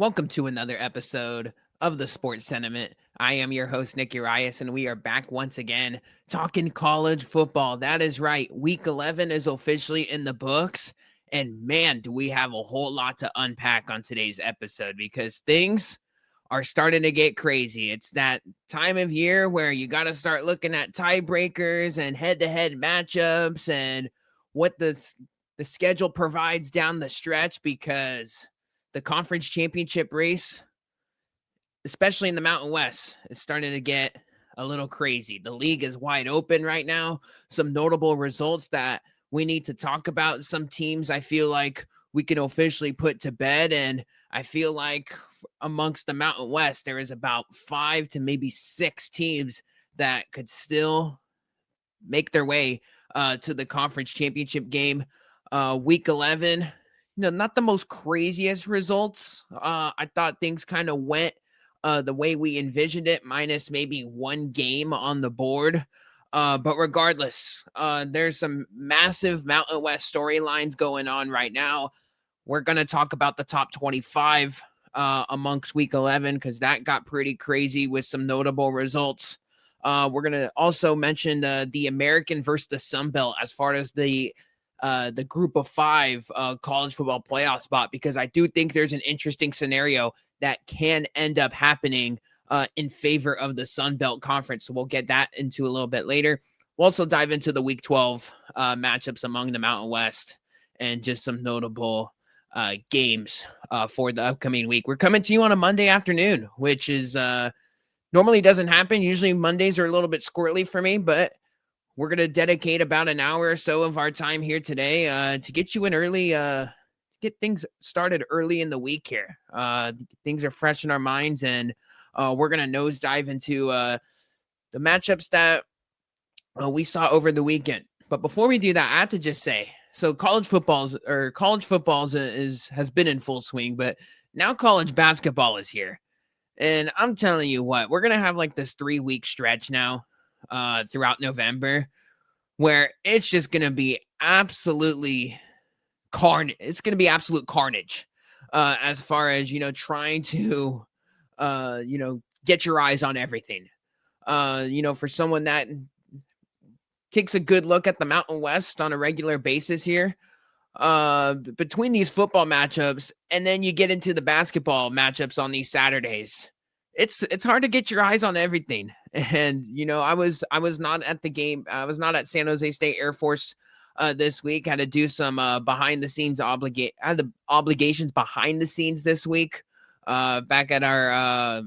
Welcome to another episode of the Sports Sentiment. I am your host, Nick Urias, and we are back once again talking college football. That is right. Week 11 is officially in the books. And man, do we have a whole lot to unpack on today's episode because things are starting to get crazy. It's that time of year where you got to start looking at tiebreakers and head to head matchups and what the schedule provides down the stretch because the conference championship race, especially in the Mountain West, is starting to get a little crazy. The league is wide open right now. Some notable results that we need to talk about. Some teams I feel like we can officially put to bed. And I feel like amongst the Mountain West, there is about 5 to maybe 6 teams that could still make their way to the conference championship game. Week 11, not the most craziest results. I thought things kind of went the way we envisioned it, minus maybe one game on the board. But regardless, there's some massive Mountain West storylines going on right now. We're going to talk about the top 25 amongst week 11 because that got pretty crazy with some notable results. We're going to also mention the American versus the Sun Belt as far as the group of 5 college football playoff spot, because I do think there's an interesting scenario that can end up happening in favor of the Sun Belt Conference. So we'll get that into a little bit later. We'll also dive into the Week 12 matchups among the Mountain West and just some notable games for the upcoming week. We're coming to you on a Monday afternoon, which is normally doesn't happen. Usually Mondays are a little bit squirrely for me, but we're going to dedicate about an hour or so of our time here today to get you in early, get things started early in the week here. Things are fresh in our minds, and we're going to nosedive into the matchups that we saw over the weekend. But before we do that, I have to just say, so college football has been in full swing, but now college basketball is here. And I'm telling you what, we're going to have like this 3-week stretch now throughout November where it's just going to be absolutely carnage. It's going to be absolute carnage as far as, trying to, get your eyes on everything. For someone that takes a good look at the Mountain West on a regular basis here, between these football matchups and then you get into the basketball matchups on these Saturdays, it's hard to get your eyes on everything. And I was not at the game. I was not at San Jose State Air Force this week. Had to do some behind the scenes obligations behind the scenes this week back at our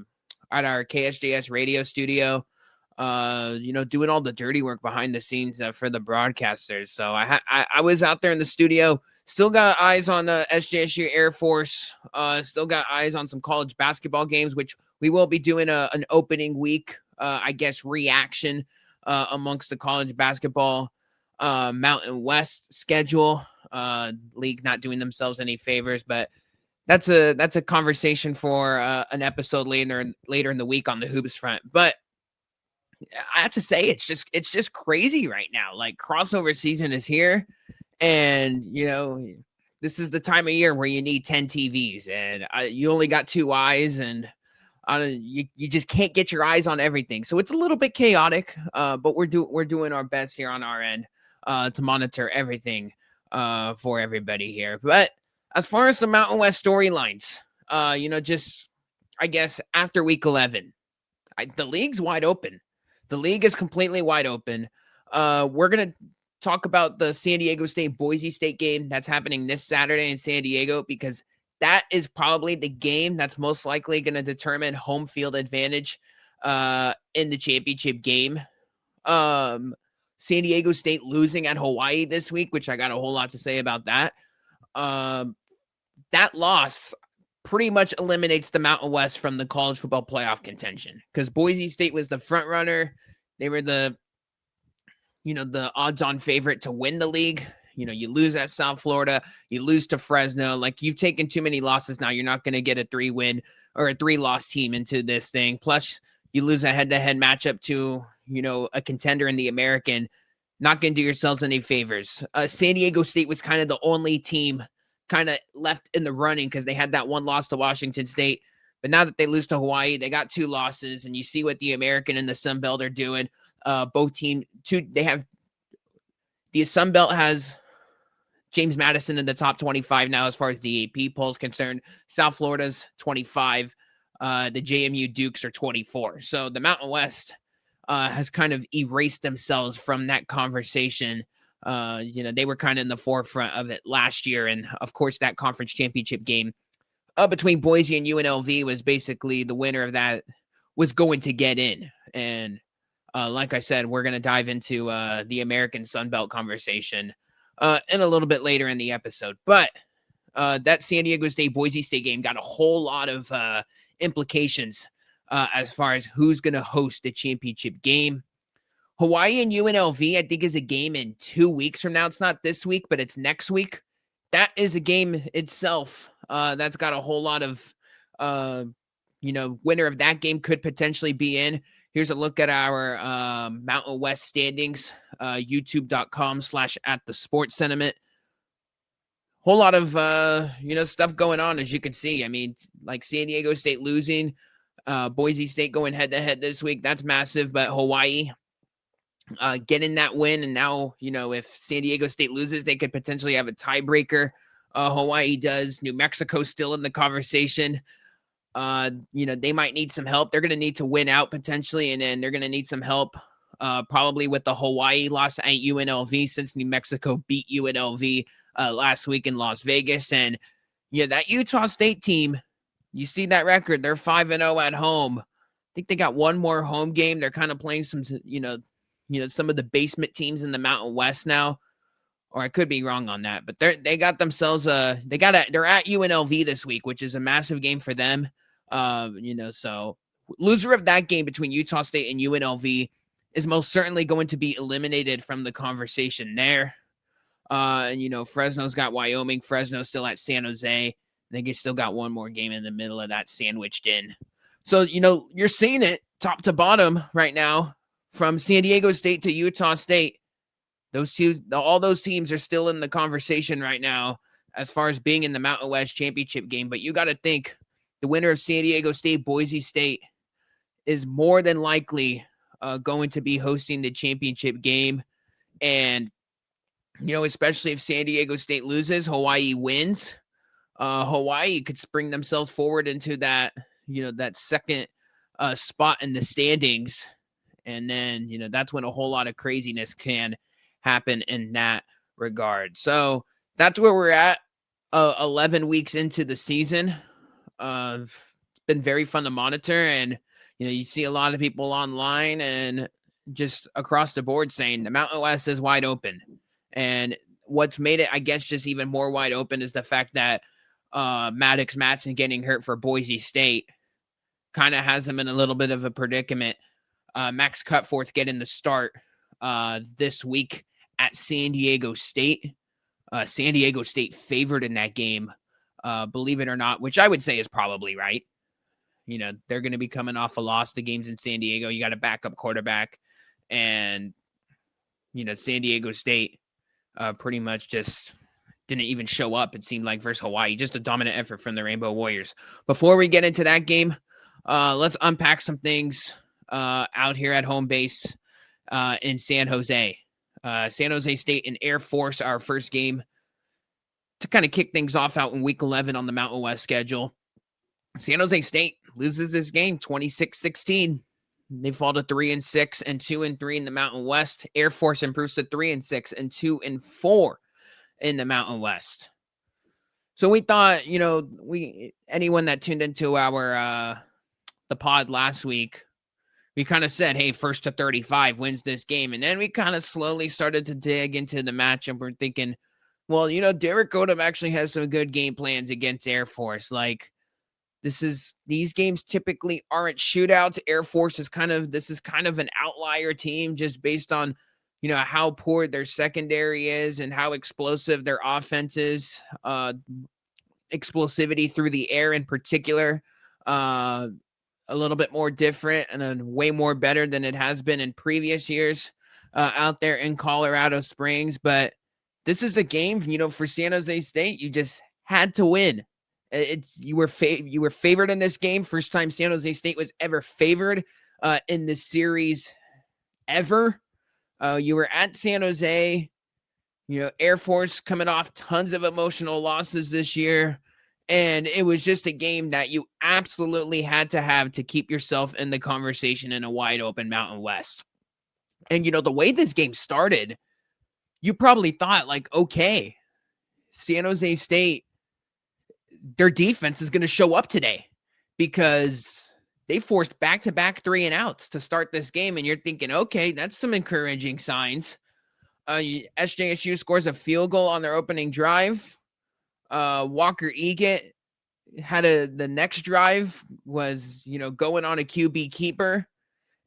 KSJS radio studio. Doing all the dirty work behind the scenes for the broadcasters. So I was out there in the studio, still got eyes on the SJSU Air Force, still got eyes on some college basketball games, which we will be doing an opening week, reaction amongst the college basketball Mountain West schedule. League not doing themselves any favors, but that's a conversation for an episode later in the week on the hoops front. But I have to say, it's just crazy right now. Like, crossover season is here, and this is the time of year where you need 10 TVs, and you only got 2 eyes, and you just can't get your eyes on everything. So it's a little bit chaotic, but we're doing our best here on our end to monitor everything for everybody here. But as far as the Mountain West storylines, just I guess after week 11, the league's wide open. The league is completely wide open. We're going to talk about the San Diego State Boise State game that's happening this Saturday in San Diego, because that is probably the game that's most likely going to determine home field advantage in the championship game. San Diego State losing at Hawai'i this week, which I got a whole lot to say about that. That loss pretty much eliminates the Mountain West from the college football playoff contention, because Boise State was the front runner. They were the odds-on favorite to win the league. You lose at South Florida, you lose to Fresno. Like, you've taken too many losses now. You're not going to get a 3-win or a 3-loss team into this thing. Plus, you lose a head-to-head matchup to, a contender in the American. Not going to do yourselves any favors. San Diego State was kind of the only team kind of left in the running because they had that one loss to Washington State. But now that they lose to Hawaii, they got 2 losses, and you see what the American and the Sun Belt are doing. Both team two, they have the Sun Belt has James Madison in the top 25 now as far as the AP polls concerned. South Florida's 25. The JMU Dukes are 24. So the Mountain West has kind of erased themselves from that conversation. They were kind of in the forefront of it last year. And of course, that conference championship game between Boise and UNLV was basically the winner of that was going to get in. And like I said, we're going to dive into the American Sun Belt conversation and a little bit later in the episode. But that San Diego State-Boise State game got a whole lot of implications as far as who's going to host the championship game. Hawaii and UNLV, I think, is a game in 2 weeks from now. It's not this week, but it's next week. That is a game itself that's got a whole lot of, winner of that game could potentially be in. Here's a look at our Mountain West standings, youtube.com/@thesportsentiment. Whole lot of, stuff going on, as you can see. I mean, like San Diego State losing, Boise State going head-to-head this week. That's massive, but Hawaii getting that win. And now, if San Diego State loses, they could potentially have a tiebreaker. Hawaii does. New Mexico still in the conversation. They might need some help. They're going to need to win out potentially, and then they're going to need some help probably with the Hawaii loss at UNLV since New Mexico beat UNLV last week in Las Vegas. And that Utah State team, you see that record, they're 5-0 at home. I think they got one more home game. They're kind of playing some, some of the basement teams in the Mountain West now. Or I could be wrong on that, but they're at UNLV this week, which is a massive game for them. So loser of that game between Utah State and UNLV is most certainly going to be eliminated from the conversation there. Fresno's got Wyoming. Fresno's still at San Jose. I think it's still got one more game in the middle of that sandwiched in. So, you're seeing it top to bottom right now from San Diego State to Utah State. All those teams are still in the conversation right now as far as being in the Mountain West championship game. But you got to think the winner of San Diego State, Boise State is more than likely going to be hosting the championship game. And, especially if San Diego State loses, Hawaii wins. Hawaii could spring themselves forward into that, that second spot in the standings. And then, that's when a whole lot of craziness can happen in that regard. So that's where we're at 11 weeks into the season. It's been very fun to monitor, and you see a lot of people online and just across the board saying the Mountain West is wide open. And what's made it, I guess, just even more wide open is the fact that Maddox Matson getting hurt for Boise State kind of has them in a little bit of a predicament. Max Cutforth getting the start this week at San Diego State. San Diego State favored in that game, believe it or not, which I would say is probably right. They're going to be coming off a loss to games in San Diego. You got a backup quarterback, and, San Diego State pretty much just didn't even show up, it seemed like, versus Hawaii. Just a dominant effort from the Rainbow Warriors. Before we get into that game, let's unpack some things out here at home base in San Jose. San Jose State and Air Force, our first game to kind of kick things off out in week 11 on the Mountain West schedule. San Jose State loses this game 26-16. They fall to 3-6 and 2-3 in the Mountain West. Air Force improves to 3-6 and 2-4 in the Mountain West. So we thought, anyone that tuned into our the pod last week, we kind of said, hey, 1st to 35 wins this game. And then we kind of slowly started to dig into the matchup. We're thinking, well, Derek Odom actually has some good game plans against Air Force. Like, these games typically aren't shootouts. Air Force is kind of an outlier team just based on, how poor their secondary is and how explosive their offense is. Explosivity through the air in particular. A little bit more different and way more better than it has been in previous years out there in Colorado Springs. But this is a game, for San Jose State, you just had to win. You were favored in this game. First time San Jose State was ever favored in this series ever. You were at San Jose. Air Force coming off tons of emotional losses this year. And it was just a game that you absolutely had to have to keep yourself in the conversation in a wide open Mountain West. And, the way this game started, you probably thought, like, okay, San Jose State, their defense is going to show up today because they forced back-to-back 3-and-outs to start this game. And you're thinking, okay, that's some encouraging signs. SJSU scores a field goal on their opening drive. Walker Egan had the next drive was, going on a QB keeper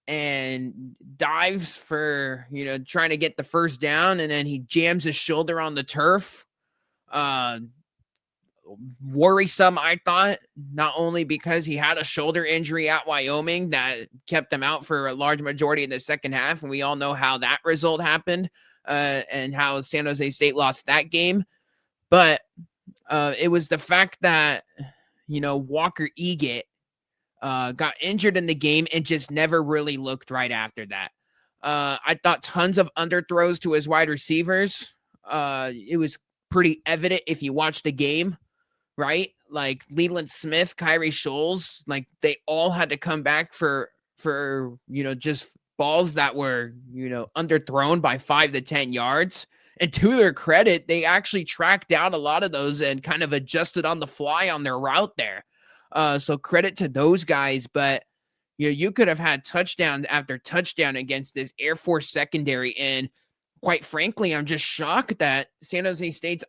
and dives for, trying to get the first down. And then he jams his shoulder on the turf. Worrisome, I thought, not only because he had a shoulder injury at Wyoming that kept him out for a large majority of the second half. And we all know how that result happened and how San Jose State lost that game. But it was the fact that, Walker Egan got injured in the game and just never really looked right after that. I thought tons of underthrows to his wide receivers. It was pretty evident if you watched the game, right? Like Leland Smith, Kyrie Scholes, like they all had to come back for just balls that were, underthrown by 5 to 10 yards. And to their credit, they actually tracked down a lot of those and kind of adjusted on the fly on their route there. So credit to those guys. But, you could have had touchdown after touchdown against this Air Force secondary. And quite frankly, I'm just shocked that San Jose State's,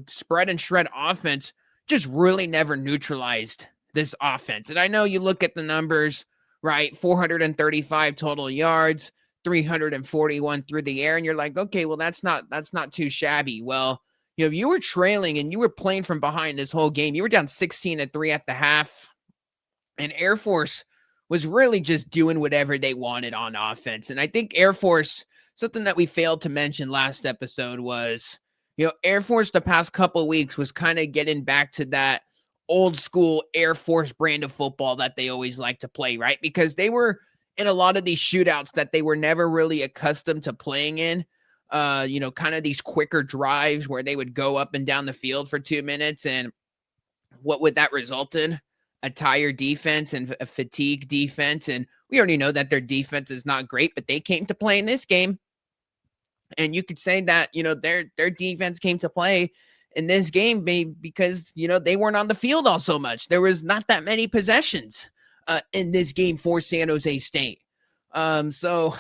spread and shred offense just really never neutralized this offense. And I know you look at the numbers, right? 435 total yards, 341 through the air. And you're like, okay, well, that's not too shabby. Well, you were trailing and you were playing from behind this whole game. You were down 16-3 at the half. And Air Force was really just doing whatever they wanted on offense. And I think Air Force, something that we failed to mention last episode was, Air Force the past couple of weeks was kind of getting back to that old school Air Force brand of football that they always like to play, right? Because they were in a lot of these shootouts that they were never really accustomed to playing in, kind of these quicker drives where they would go up and down the field for 2 minutes. And what would that result in? A tired defense and a fatigue defense. And we already know that their defense is not great, but they came to play in this game. And you could say that, their defense came to play in this game because, they weren't on the field all so much. There was not that many possessions in this game for San Jose State. So,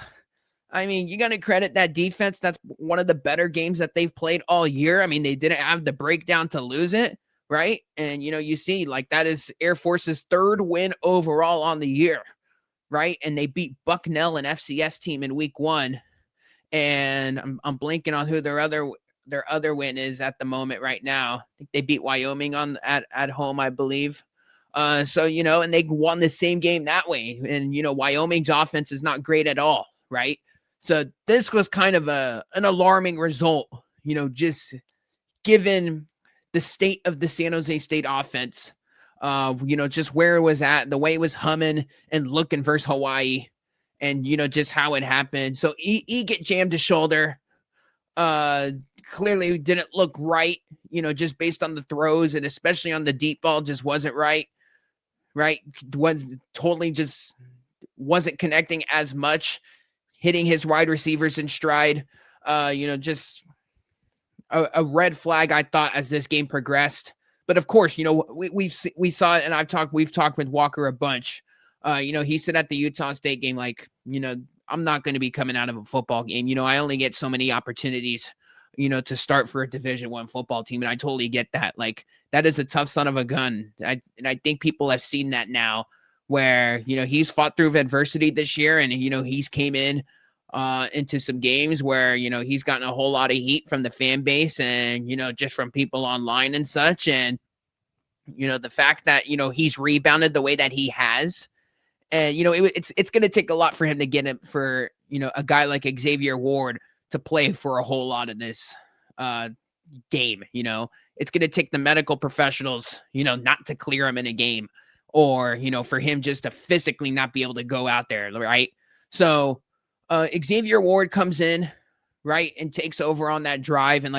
I mean, you got to credit that defense. That's one of the better games that they've played all year. I mean, they didn't have the breakdown to lose it, right? And, you see, like, that is Air Force's 3rd win overall on the year, right? And they beat Bucknell, an FCS team, in week 1. And I'm blanking on who their other win is at the moment right now. I think they beat Wyoming at home, I believe. So, and they won the same game that way. And, Wyoming's offense is not great at all, right? So this was kind of an alarming result, just given the state of the San Jose State offense, just where it was at, the way it was humming and looking versus Hawai'i. And, just how it happened. So he get jammed his shoulder. Clearly didn't look right, just based on the throws and especially on the deep ball, just wasn't right. Right. Wasn't connecting as much, hitting his wide receivers in stride. Just a red flag, I thought, as this game progressed. But of course, we saw it, and we've talked with Walker a bunch. He said at the Utah State game, like, I'm not going to be coming out of a football game. I only get so many opportunities, to start for a Division I football team. And I totally get that. Like, that is a tough son of a gun. And I think people have seen that now where, he's fought through adversity this year and, he's came in into some games where, he's gotten a whole lot of heat from the fan base and, just from people online and such. And, the fact that, he's rebounded the way that he has. And, it's going to take a lot for him to get him for, a guy like Xavier Ward to play for a whole lot of this game. It's going to take the medical professionals, not to clear him in a game, or, for him just to physically not be able to go out there. Right. So Xavier Ward comes in, right, and takes over on that drive. And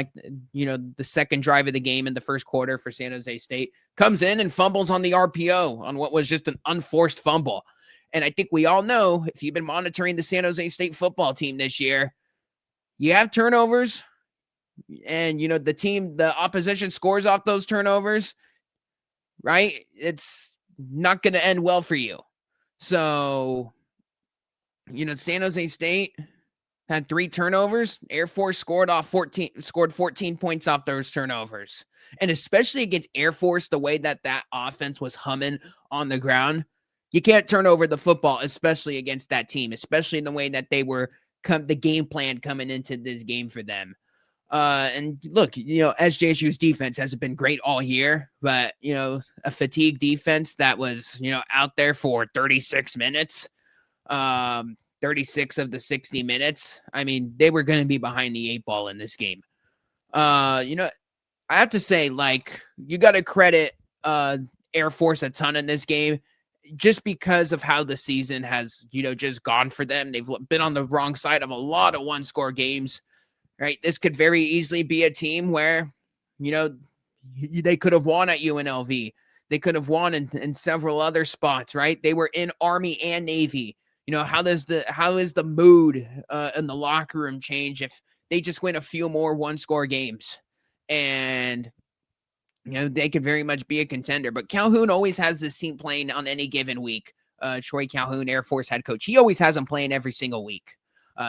the second drive of the game in the first quarter for San Jose State, comes in and fumbles on the RPO on what was just an unforced fumble. And I think we all know, if you've been monitoring the San Jose State football team this year, you have turnovers, and the opposition scores off those turnovers, right? It's not going to end well for you. So, San Jose State had 3 turnovers. Air Force scored 14 points off those turnovers. And especially against Air Force, the way that offense was humming on the ground, you can't turn over the football, especially against that team, especially in the way that they were the game plan coming into this game for them. And look, SJSU's defense hasn't been great all year, but, a fatigue defense that was, out there for 36 minutes, 36 of the 60 minutes. I mean, they were going to be behind the 8 ball in this game. I have to say, you got to credit Air Force a ton in this game, just because of how the season has, just gone for them. They've been on the wrong side of a lot of 1-score games, right? This could very easily be a team where, they could have won at UNLV. They could have won in several other spots, right? They were in Army and Navy. How is the mood in the locker room change if they just win a few more 1-score games? And they could very much be a contender. But Calhoun always has this team playing on any given week. Troy Calhoun, Air Force head coach, he always has them playing every single week.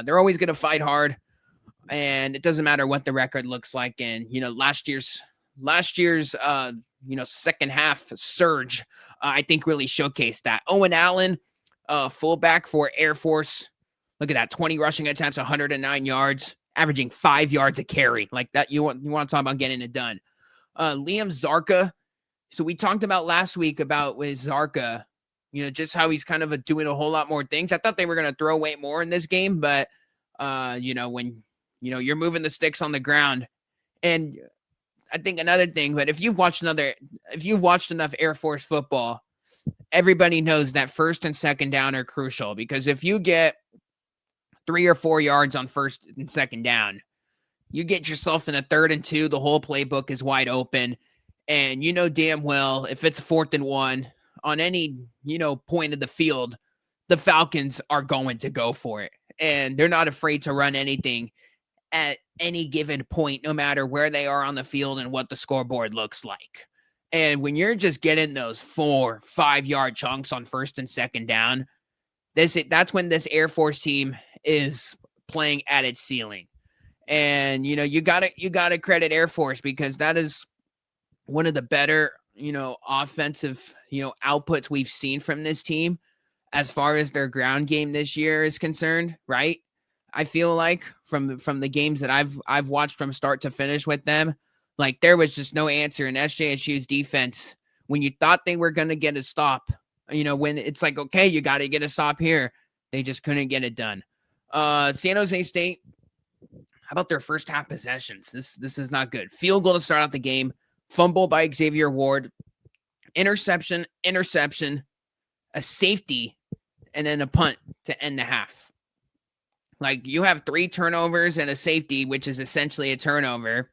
They're always going to fight hard, and it doesn't matter what the record looks like. And last year's second half surge, I think really showcased that. Owen Allen, fullback for Air Force, look at that, 20 rushing attempts, 109 yards, averaging 5 yards a carry. Like that, you want to talk about getting it done. Liam Zarka. So we talked about last week with Zarka, just how he's kind of doing a whole lot more things. I thought they were going to throw way more in this game, but when you're moving the sticks on the ground. And I think another thing, but if you've watched enough Air Force football, everybody knows that first and second down are crucial, because if you get 3 or 4 yards on first and second down, you get yourself in a 3rd and 2, the whole playbook is wide open. And damn well, if it's 4th and 1 on any, point of the field, the Falcons are going to go for it. And they're not afraid to run anything at any given point, no matter where they are on the field and what the scoreboard looks like. And when you're just getting those 4-5 yard chunks on first and second down, that's when this Air Force team is playing at its ceiling. And you gotta credit Air Force, because that is one of the better offensive outputs we've seen from this team as far as their ground game this year is concerned, right? I feel like from the games that I've watched from start to finish with them, like there was just no answer in SJSU's defense when you thought they were going to get a stop. When it's like, okay, you got to get a stop here, they just couldn't get it done. San Jose State, how about their first half possessions? This is not good. Field goal to start out the game, fumble by Xavier Ward, interception, a safety, and then a punt to end the half. Like, you have 3 turnovers and a safety, which is essentially a turnover.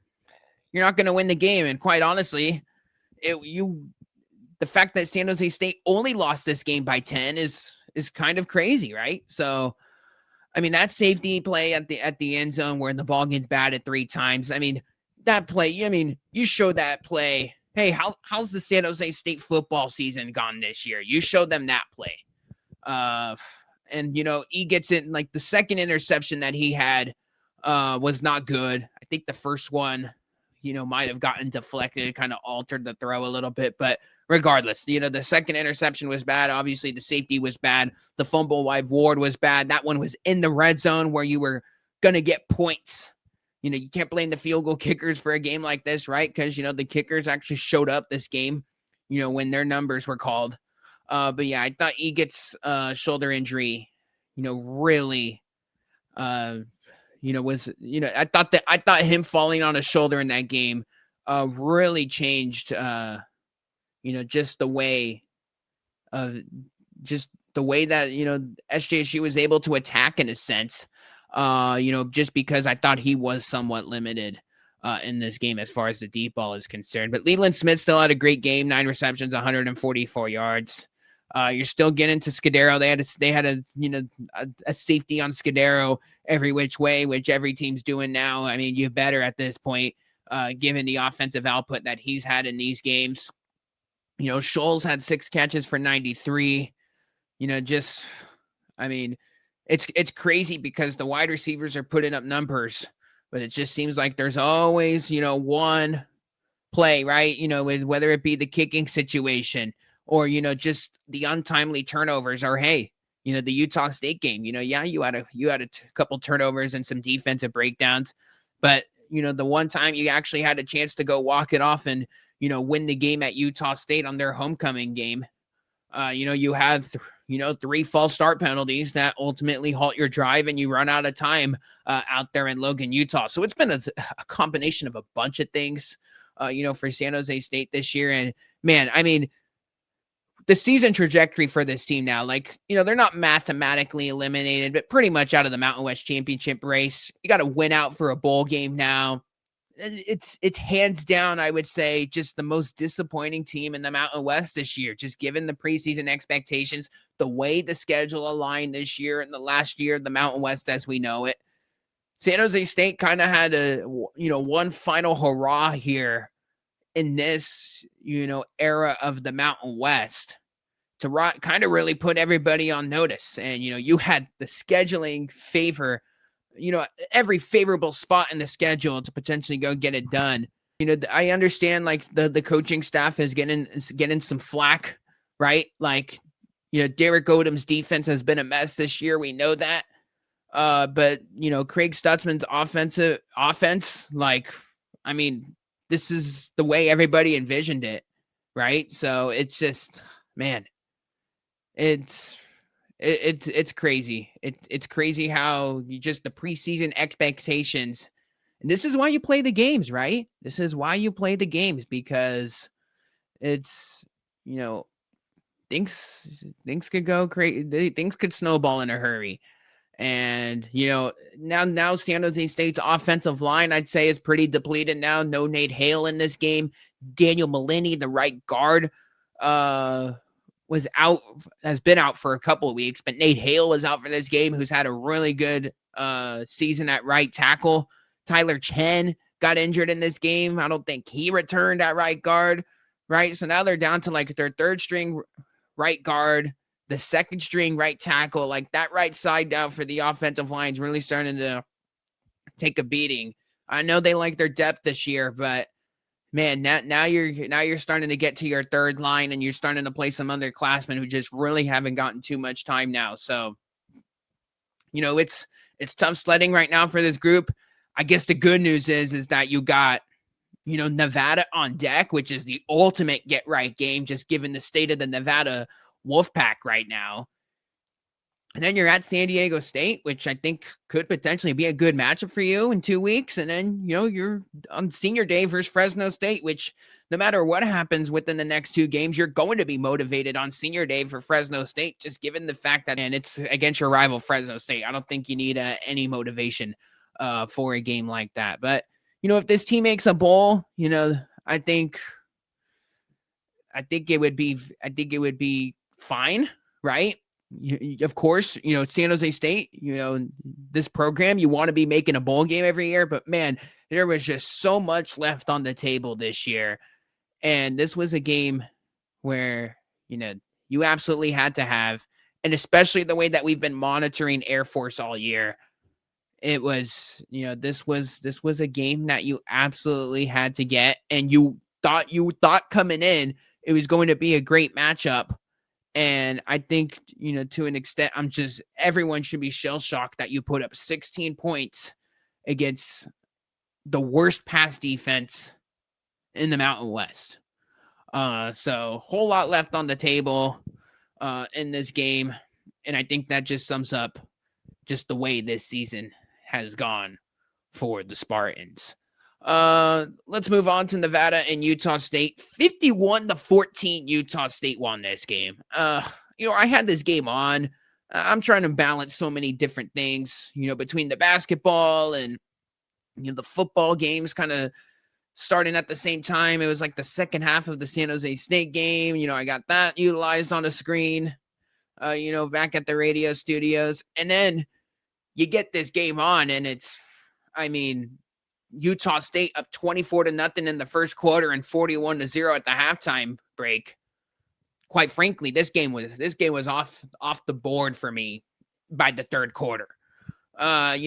You're not going to win the game. And quite honestly, the fact that San Jose State only lost this game by 10 is kind of crazy, right? So, I mean, that safety play at the end zone where the ball gets batted 3 times. I mean, that play, you show that play. Hey, how's the San Jose State football season gone this year? You showed them that play. And he gets it, like the second interception that he had was not good. I think the first one, might have gotten deflected, kind of altered the throw a little bit, but regardless, the second interception was bad. Obviously the safety was bad. The fumble by Ward was bad. That one was in the red zone where you were going to get points. You can't blame the field goal kickers for a game like this, right? Because, the kickers actually showed up this game, when their numbers were called. But yeah, I thought Eget's shoulder injury, really I thought him falling on his shoulder in that game really changed just the way of just the way that SJSU was able to attack in a sense. Just because I thought he was somewhat limited in this game as far as the deep ball is concerned. But Leland Smith still had a great game, 9 receptions, 144 yards. You're still getting to Scudero. They had a safety on Scudero every which way, which every team's doing now. I mean, you better at this point, given the offensive output that he's had in these games. Scholes had 6 catches for 93. I mean, it's crazy because the wide receivers are putting up numbers, but it just seems like there's always, one play, right? Whether it be the kicking situation or, just the untimely turnovers or, hey, the Utah State game, you had a couple turnovers and some defensive breakdowns, but, the one time you actually had a chance to go walk it off and, win the game at Utah State on their homecoming game. You have, 3 false start penalties that ultimately halt your drive and you run out of time out there in Logan, Utah. So it's been a combination of a bunch of things, for San Jose State this year. And man, I mean, the season trajectory for this team now, they're not mathematically eliminated, but pretty much out of the Mountain West Championship race. You got to win out for a bowl game now. It's hands down, I would say, just the most disappointing team in the Mountain West this year, just given the preseason expectations, the way the schedule aligned this year and the last year of the Mountain West as we know it. San Jose State kind of had one final hurrah here in this, era of the Mountain West to kind of really put everybody on notice. And, you had the scheduling favor every favorable spot in the schedule to potentially go get it done. I understand the coaching staff is getting some flack, right? Derek Odom's defense has been a mess this year. We know that. But Craig Stutzman's offense, this is the way everybody envisioned it, right? So it's just, man, it's crazy. It's crazy how just the preseason expectations, and this is why you play the games, right? This is why you play the games, because it's, things could go crazy. Things could snowball in a hurry. And, now San Jose State's offensive line, I'd say, is pretty depleted now. No Nate Hale in this game. Daniel Malini, the right guard, has been out for a couple of weeks, but Nate Hale was out for this game, who's had a really good season at right tackle. Tyler Chen got injured in this game. I don't think he returned at right guard, right? So now they're down to their third string right guard, the second string right tackle. That right side now for the offensive line is really starting to take a beating. I know they like their depth this year, but man, now you're starting to get to your third line and you're starting to play some underclassmen who just really haven't gotten too much time now. So, it's tough sledding right now for this group. I guess the good news is that you got, Nevada on deck, which is the ultimate get right game, just given the state of the Nevada Wolfpack right now. And then you're at San Diego State, which I think could potentially be a good matchup for you in 2 weeks. And then, you're on senior day versus Fresno State, which no matter what happens within the next 2 games, you're going to be motivated on senior day for Fresno State, just given the fact that, and it's against your rival Fresno State. I don't think you need any motivation for a game like that. But, if this team makes a bowl, I think it would be fine, right? Of course, San Jose State, this program, you want to be making a bowl game every year, but man, there was just so much left on the table this year. And this was a game where, you absolutely had to have, and especially the way that we've been monitoring Air Force all year, it was, this was a game that you absolutely had to get. And you thought coming in, it was going to be a great matchup. And I think, to an extent, everyone should be shell-shocked that you put up 16 points against the worst pass defense in the Mountain West. So whole lot left on the table in this game. And I think that just sums up just the way this season has gone for the Spartans. Let's move on to Nevada and Utah State. 51-14, Utah State won this game. I had this game on. I'm trying to balance so many different things, between the basketball and the football games kind of starting at the same time. It was like the second half of the San Jose State game. I got that utilized on a screen, back at the radio studios. And then you get this game on and Utah State up 24-0 in the first quarter and 41-0 at the halftime break. Quite frankly, this game was off the board for me by the third quarter. At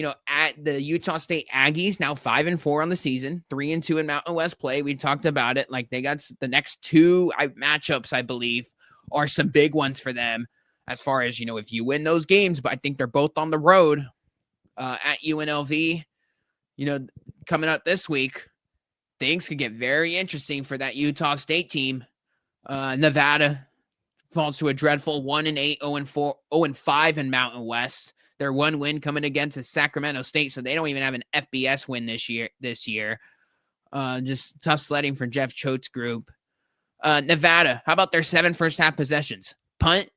the Utah State Aggies, now 5-4 on the season, 3-2 in Mountain West play. We talked about it. Like, they got the next two matchups, I believe, are some big ones for them as far as, if you win those games, but I think they're both on the road at UNLV, coming up this week. Things could get very interesting for that Utah State team. Nevada falls to a dreadful 1-8, 0-4, 0-5 in Mountain West. Their one win coming against Sacramento State, so they don't even have an FBS win this year. Just tough sledding for Jeff Choate's group. Nevada, how about their 7 first half possessions? Punt,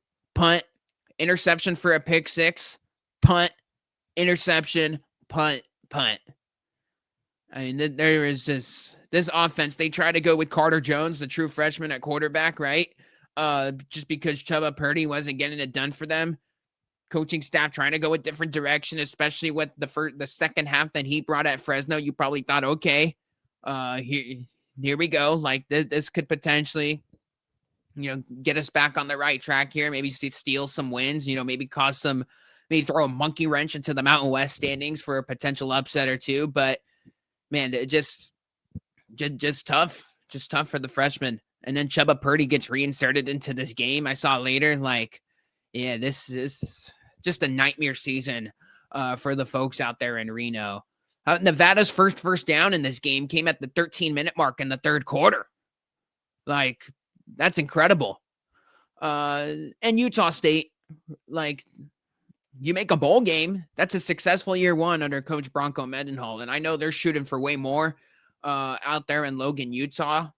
interception for a pick six, punt, interception, punt. There is this offense. They try to go with Carter Jones, the true freshman at quarterback, right? Just because Chubba Purdy wasn't getting it done for them. Coaching staff trying to go a different direction, especially with the second half that he brought at Fresno. You probably thought, okay, here we go. Like, this could potentially, get us back on the right track here. Maybe steal some wins. Maybe maybe throw a monkey wrench into the Mountain West standings for a potential upset or two. But man, it just tough for the freshmen. And then Chubba Purdy gets reinserted into this game. I saw later, like, yeah, this is just a nightmare season for the folks out there in Reno. Nevada's first down in this game came at the 13-minute mark in the third quarter. Like, that's incredible. And Utah State, like, you make a bowl game, that's a successful year one under Coach Bronco Mendenhall. And I know they're shooting for way more out there in Logan, Utah,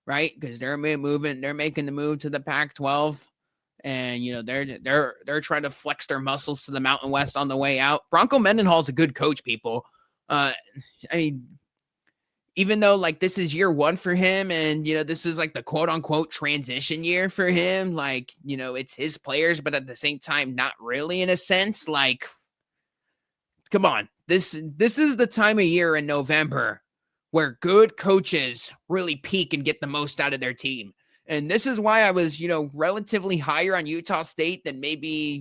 right? Because they're making the move to the Pac-12. And they're trying to flex their muscles to the Mountain West on the way out. Bronco Mendenhall's a good coach, people. Even though, like, this is year one for him, and this is like the quote unquote transition year for him. Like, it's his players, but at the same time, not really, in a sense. Like, come on, this is the time of year in November where good coaches really peak and get the most out of their team. And this is why I was, relatively higher on Utah State than maybe,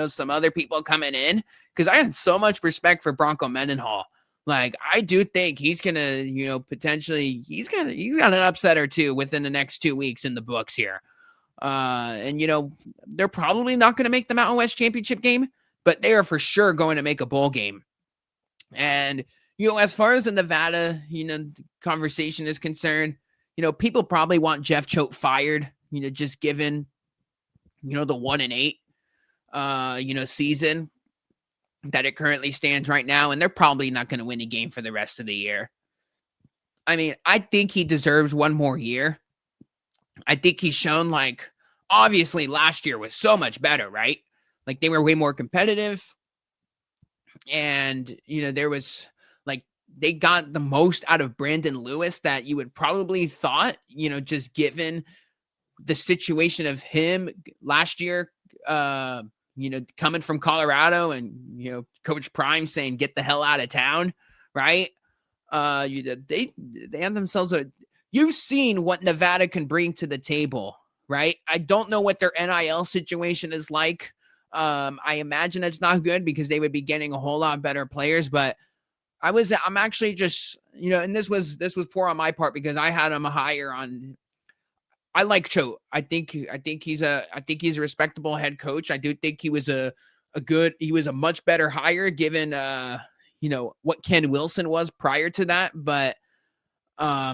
some other people coming in, because I had so much respect for Bronco Mendenhall. Like, I do think he's going to, potentially, he's got an upset or two within the next 2 weeks in the books here. And they're probably not going to make the Mountain West championship game, but they are for sure going to make a bowl game. And, as far as the Nevada, conversation is concerned, people probably want Jeff Choate fired, just given, the 1-8, season that it currently stands right now. And they're probably not going to win a game for the rest of the year. I mean, I think he deserves one more year. I think he's shown, like, obviously last year was so much better, right? Like, they were way more competitive. And, there was, like, they got the most out of Brandon Lewis that you would probably thought, just given the situation of him last year, coming from Colorado and, Coach Prime saying, get the hell out of town, right? They have themselves you've seen what Nevada can bring to the table, right? I don't know what their NIL situation is like. I imagine it's not good because they would be getting a whole lot better players, but I'm actually just, and this was poor on my part because I had him higher on. I like Choate. I think he's a respectable head coach. I do think he was a much better hire given, what Ken Wilson was prior to that. But, I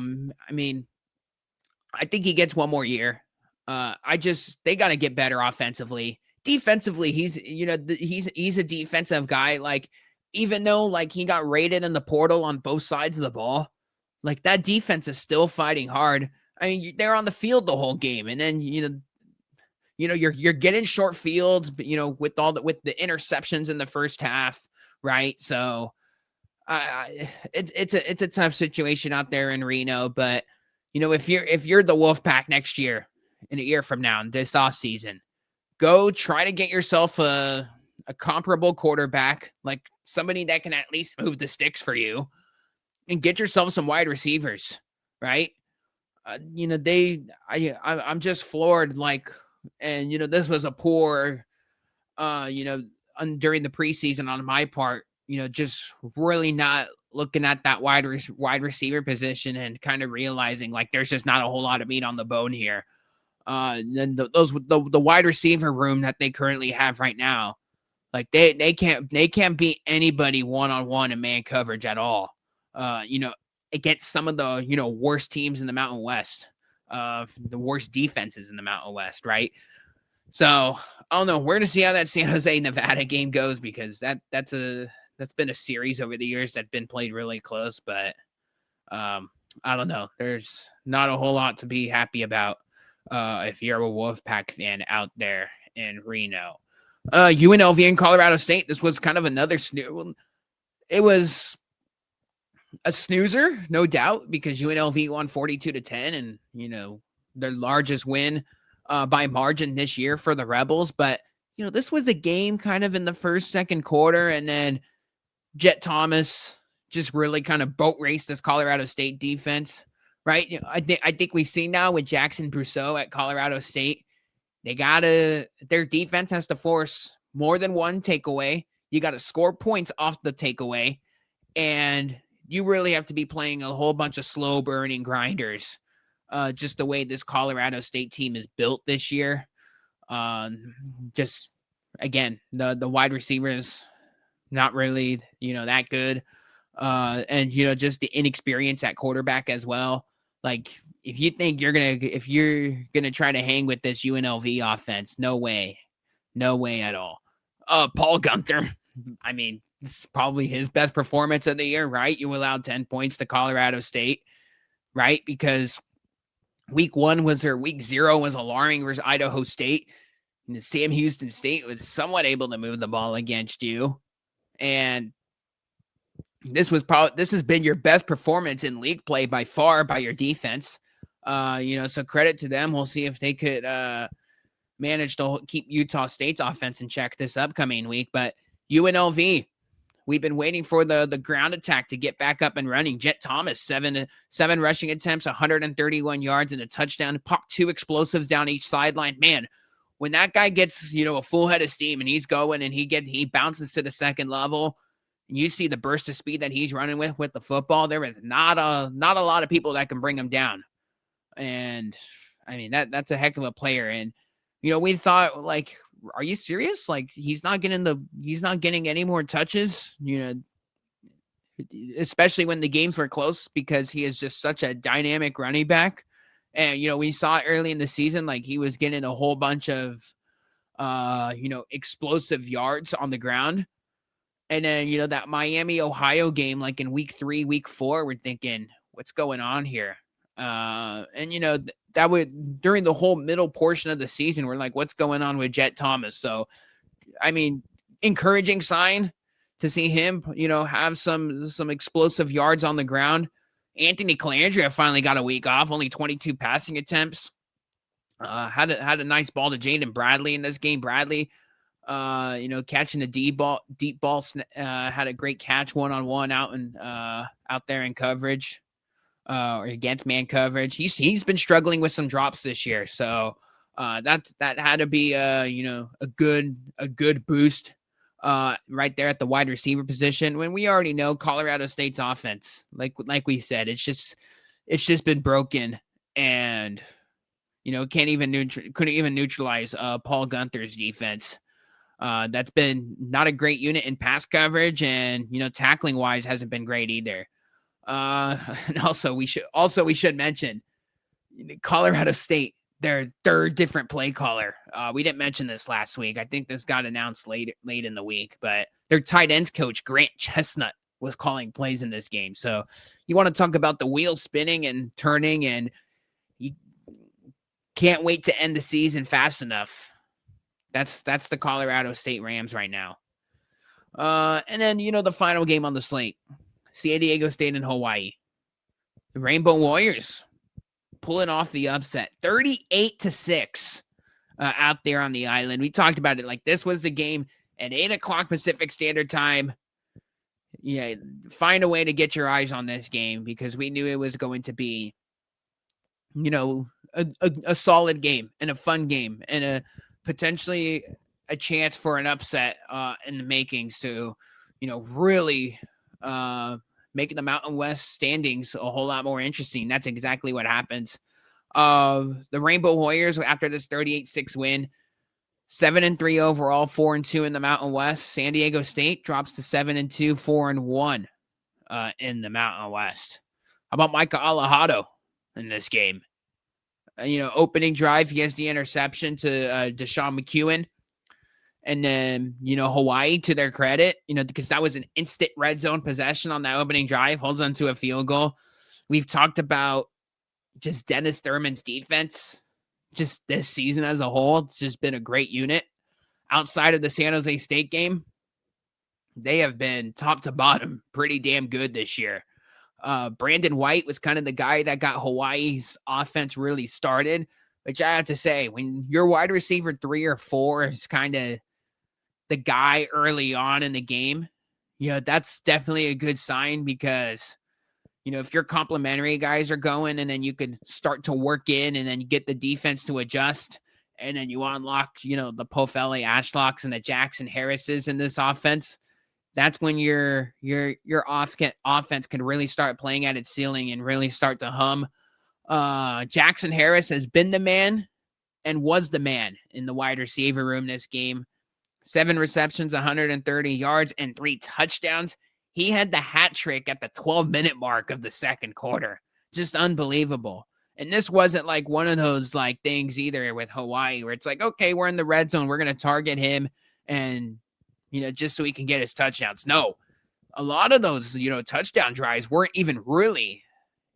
think he gets one more year. They got to get better offensively. Defensively, he's a defensive guy. Like, even though like he got rated in the portal on both sides of the ball, like that defense is still fighting hard. I mean, they're on the field the whole game, and then you're getting short fields, but with the interceptions in the first half, right? So it's a tough situation out there in Reno, but if you're the Wolfpack next year, in a year from now, in this off season, go try to get yourself a comparable quarterback, like somebody that can at least move the sticks for you, and get yourself some wide receivers, right? I'm just floored, like, and this was a poor, during the preseason on my part, just really not looking at that wide receiver position and kind of realizing like there's just not a whole lot of meat on the bone here. Then the wide receiver room that they currently have right now, like they can't beat anybody one-on-one in man coverage at all. Against some of the worst teams in the Mountain West, the worst defenses in the Mountain West, right? So I don't know. We're gonna see how that San Jose Nevada game goes, because that's been a series over the years that's been played really close, but I don't know. There's not a whole lot to be happy about if you're a Wolfpack fan out there in Reno. UNLV and Colorado State. This was kind of another it was a snoozer, no doubt, because UNLV won 42-10, and their largest win by margin this year for the Rebels. But this was a game kind of in the first, second quarter, and then Jet Thomas just really kind of boat raced this Colorado State defense, right? I think we see now with Jackson Brousseau at Colorado State, their defense has to force more than one takeaway. You got to score points off the takeaway, and you really have to be playing a whole bunch of slow burning grinders. Just the way this Colorado State team is built this year. Just again, the wide receivers not really, that good. And just the inexperience at quarterback as well. Like if you're gonna try to hang with this UNLV offense, no way at all. Paul Gunther, I mean, this is probably his best performance of the year, right? You allowed 10 points to Colorado State, right? Because week 0 was alarming versus Idaho State. And Sam Houston State was somewhat able to move the ball against you. And this has been your best performance in league play by far by your defense. So credit to them. We'll see if they could manage to keep Utah State's offense in check this upcoming week. But UNLV, we've been waiting for the ground attack to get back up and running. Jet Thomas, seven rushing attempts, 131 yards and a touchdown. Popped 2 explosives down each sideline. Man, when that guy gets, a full head of steam and he's going and he bounces to the second level, and you see the burst of speed that he's running with the football, there is not a lot of people that can bring him down. And I mean, that's a heck of a player. And, we thought, like, are you serious? Like, he's not getting any more touches, especially when the games were close, because he is just such a dynamic running back. And, we saw early in the season, like he was getting a whole bunch of, explosive yards on the ground. And then, that Miami, Ohio game, like in week 3, week 4, we're thinking, what's going on here? And, that would, during the whole middle portion of the season, we're like, what's going on with Jet Thomas? So, I mean, encouraging sign to see him, have some explosive yards on the ground. Anthony Calandria finally got a week off, only 22 passing attempts. Had a nice ball to Jaden Bradley in this game. Bradley, catching a deep ball, had a great catch one-on-one out there in coverage, or against man coverage. He's been struggling with some drops this year, so that had to be a good boost right there at the wide receiver position, when we already know Colorado State's offense, like we said, it's just been broken, and couldn't even neutralize Paul Gunther's defense. That's been not a great unit in pass coverage, and tackling wise hasn't been great either. And also we should mention Colorado State. their third different play caller. We didn't mention this last week. I think this got announced late in the week, but their tight ends coach, Grant Chestnut, was calling plays in this game. So you want to talk about the wheels spinning and turning, and you can't wait to end the season fast enough. That's the Colorado State Rams right now. And then, the final game on the slate, San Diego State and Hawai'i. The Rainbow Warriors pulling off the upset, 38-6 out there on the island. We talked about it like this was the game at 8 o'clock Pacific Standard Time. Yeah, find a way to get your eyes on this game because we knew it was going to be, a solid game and a fun game and a potentially a chance for an upset in the makings to, really making the Mountain West standings a whole lot more interesting. That's exactly what happens. The Rainbow Warriors, after this 38-6 win, 7-3 overall, 4-2 in the Mountain West. San Diego State drops to 7-2, 4-1 in the Mountain West. How about Micah Alejado in this game? Opening drive, he has the interception to Deshaun McEwen. And then, Hawai'i, to their credit, because that was an instant red zone possession on that opening drive, holds on to a field goal. We've talked about just Dennis Thurman's defense, just this season as a whole. It's just been a great unit. Outside of the San Jose State game, they have been top to bottom pretty damn good this year. Brandon White was kind of the guy that got Hawaii's offense really started. Which I have to say, when your wide receiver 3 or 4 is kind of the guy early on in the game, that's definitely a good sign because, if your complementary guys are going and then you can start to work in and then you get the defense to adjust and then you unlock, the Pofele Ashlocks and the Jackson Harrises in this offense, that's when your offense can really start playing at its ceiling and really start to hum. Jackson Harris has been the man and was the man in the wide receiver room this game. 7 receptions, 130 yards, and 3 touchdowns. He had the hat trick at the 12-minute mark of the second quarter. Just unbelievable. And this wasn't like one of those like things either with Hawai'i where it's like, okay, we're in the red zone. We're going to target him and, just so he can get his touchdowns. No, a lot of those, touchdown drives weren't even really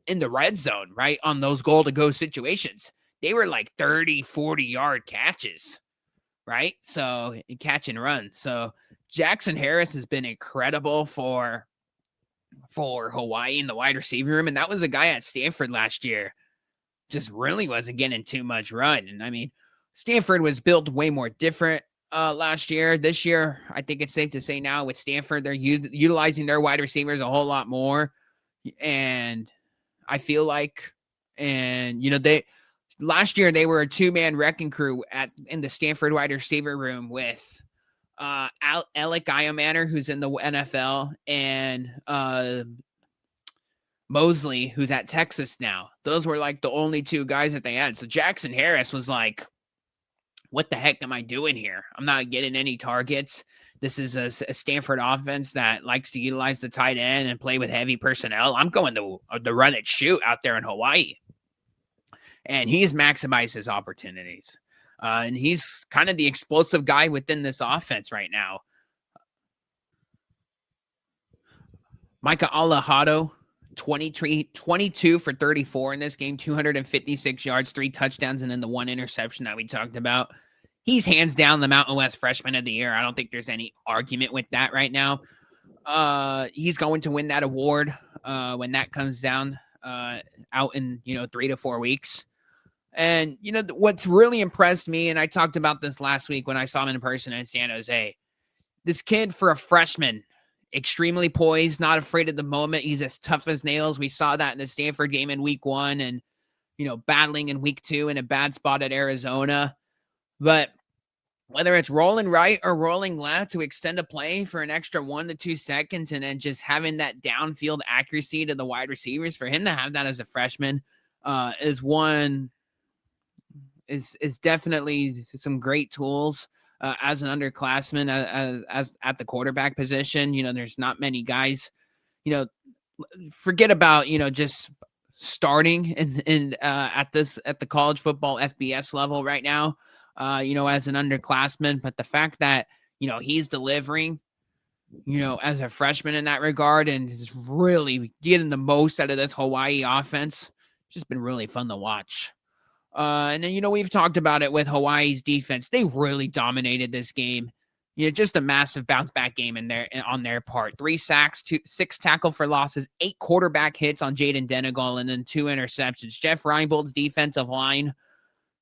in the red zone, right? On those goal to go situations. They were like 30, 40-yard catches, right? So catch and run. So Jackson Harris has been incredible for Hawai'i in the wide receiver room. And that was a guy at Stanford last year. Just really wasn't getting too much run. And I mean, Stanford was built way more different last year. This year, I think it's safe to say now with Stanford, they're utilizing their wide receivers a whole lot more. And I feel like, and last year they were a 2-man wrecking crew in the Stanford wide receiver room with Alec Iomanner, who's in the NFL, and Mosley, who's at Texas now. Those were like the only 2 guys that they had. So Jackson Harris was like, what the heck am I doing here? I'm not getting any targets. This is a Stanford offense that likes to utilize the tight end and play with heavy personnel. I'm going to run and shoot out there in Hawai'i. And he's maximized his opportunities. And he's kind of the explosive guy within this offense right now. Micah Alejado, 22 for 34 in this game, 256 yards, 3 touchdowns, and then the 1 interception that we talked about. He's hands down the Mountain West Freshman of the Year. I don't think there's any argument with that right now. He's going to win that award when that comes down out in 3 to 4 weeks. And what's really impressed me, and I talked about this last week when I saw him in person in San Jose. This kid, for a freshman, extremely poised, not afraid of the moment. He's as tough as nails. We saw that in the Stanford game in week 1 and, battling in week 2 in a bad spot at Arizona. But whether it's rolling right or rolling left to extend a play for an extra 1 to 2 seconds and then just having that downfield accuracy to the wide receivers, for him to have that as a freshman is definitely some great tools. As an underclassman, as at the quarterback position, there's not many guys, forget about, just starting in at the college football FBS level right now, as an underclassman. But the fact that, he's delivering, as a freshman in that regard, and is really getting the most out of this Hawai'i offense, just been really fun to watch. And then, we've talked about it with Hawaii's defense. They really dominated this game. Just a massive bounce back game on their part. 3 sacks, 6 tackle for losses, 8 quarterback hits on Jaden Denegal, and then 2 interceptions. Jeff Reinbold's defensive line,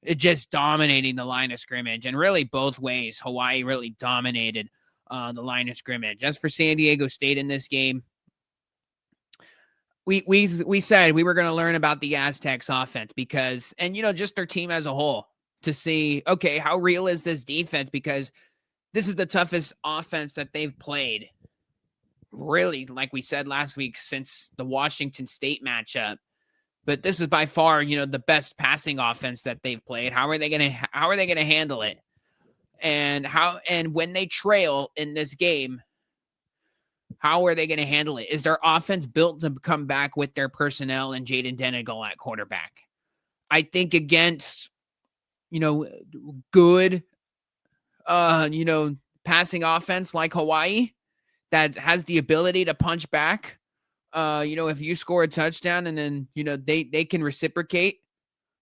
it just dominating the line of scrimmage, and really both ways. Hawai'i really dominated the line of scrimmage. As for San Diego State in this game, we said we were going to learn about the Aztecs offense because, and just their team as a whole, to see, okay, how real is this defense? Because this is the toughest offense that they've played, really, like we said last week, since the Washington State matchup. But this is by far, the best passing offense that they've played. How are they going to handle it? And when they trail in this game, how are they going to handle it? Is their offense built to come back with their personnel and Jaden Denegal at quarterback? I think against, good, passing offense like Hawai'i that has the ability to punch back, if you score a touchdown and then, they can reciprocate,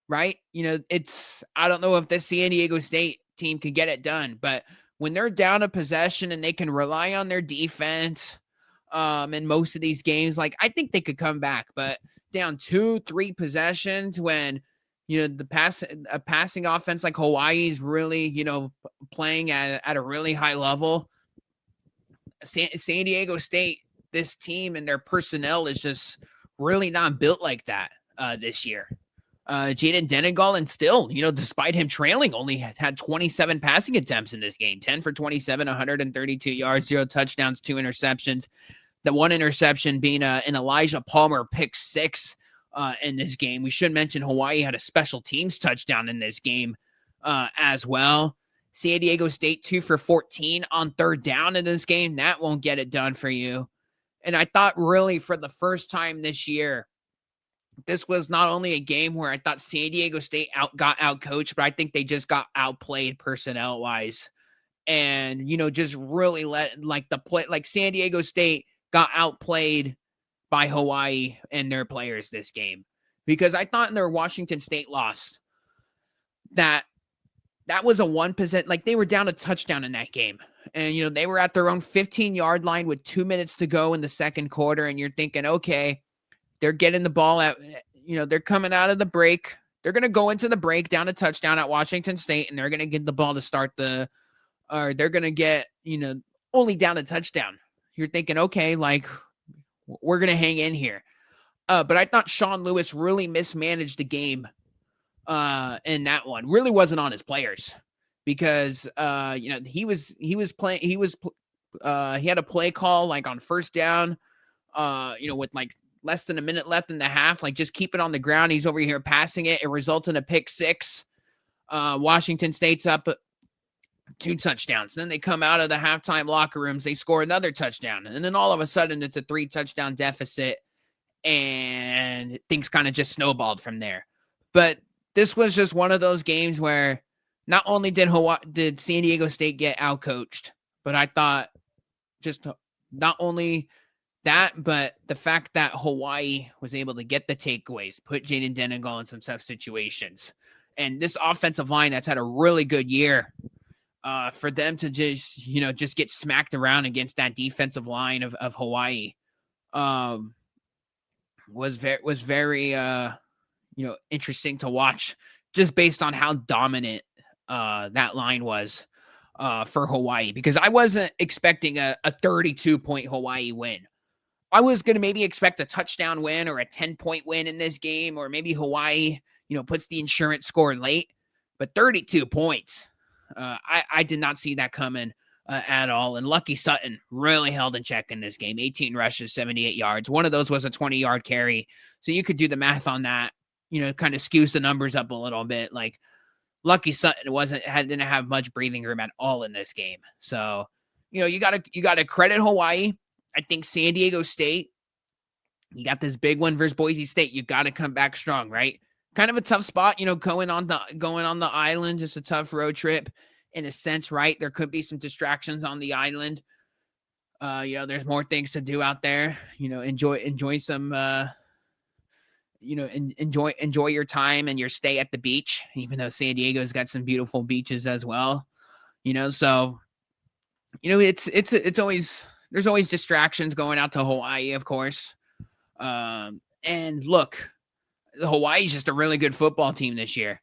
right? I don't know if the San Diego State team can get it done, but when they're down a possession and they can rely on their defense, in most of these games, like, I think they could come back, but down 2-3 possessions when, a passing offense like Hawai'i is really, playing at a really high level. San Diego State, this team and their personnel is just really not built like that this year. Jaden Denegal, and still, despite him trailing, only had 27 passing attempts in this game, 10 for 27, 132 yards, 0 touchdowns, 2 interceptions. The one interception being an Elijah Palmer pick 6 in this game. We should mention Hawai'i had a special teams touchdown in this game as well. San Diego State 2 for 14 on 3rd down in this game. That won't get it done for you. And I thought really for the first time this year, this was not only a game where I thought San Diego State got outcoached, but I think they just got outplayed personnel-wise. And, just really San Diego State got outplayed by Hawai'i and their players this game. Because I thought in their Washington State loss that was a 1%, like they were down a touchdown in that game. And, they were at their own 15-yard line with 2 minutes to go in the second quarter. And you're thinking, okay, they're getting the ball at, they're coming out of the break. They're going to go into the break down a touchdown at Washington State, and they're going to get the ball to start they're going to get, only down a touchdown. You're thinking, okay, like, we're going to hang in here. But I thought Sean Lewis really mismanaged the game in that one. Really wasn't on his players because, he had a play call like on 1st down, with like less than a minute left in the half, like just keep it on the ground. He's over here passing it. It results in a pick 6. Washington State's up 2 touchdowns. Then they come out of the halftime locker rooms. They score another touchdown. And then all of a sudden it's a 3 touchdown deficit and things kind of just snowballed from there. But this was just one of those games where not only did San Diego State get outcoached, but I thought just not only that, but the fact that Hawai'i was able to get the takeaways, put Jaden Denegal in some tough situations. And this offensive line that's had a really good year, for them to just get smacked around against that defensive line of Hawai'i, was very interesting to watch, just based on how dominant that line was for Hawai'i, because I wasn't expecting a 32-point Hawai'i win. I was going to maybe expect a touchdown win or a 10-point win in this game, or maybe Hawai'i, puts the insurance score late, but 32 points. I did not see that coming at all. And Lucky Sutton really held in check in this game. 18 rushes, 78 yards. One of those was a 20-yard carry. So you could do the math on that, kind of skews the numbers up a little bit. Like, Lucky Sutton didn't have much breathing room at all in this game. So, you gotta credit Hawai'i. I think San Diego State, You got this big one versus Boise State. You got to come back strong, right? Kind of a tough spot, going on the island, just a tough road trip in a sense, right? There could be some distractions on the island. There's more things to do out there. Enjoy some enjoy your time and your stay at the beach, even though San Diego's got some beautiful beaches as well. So it's always there's always distractions going out to Hawaii, of course. And look, Hawaii's just a really good football team this year.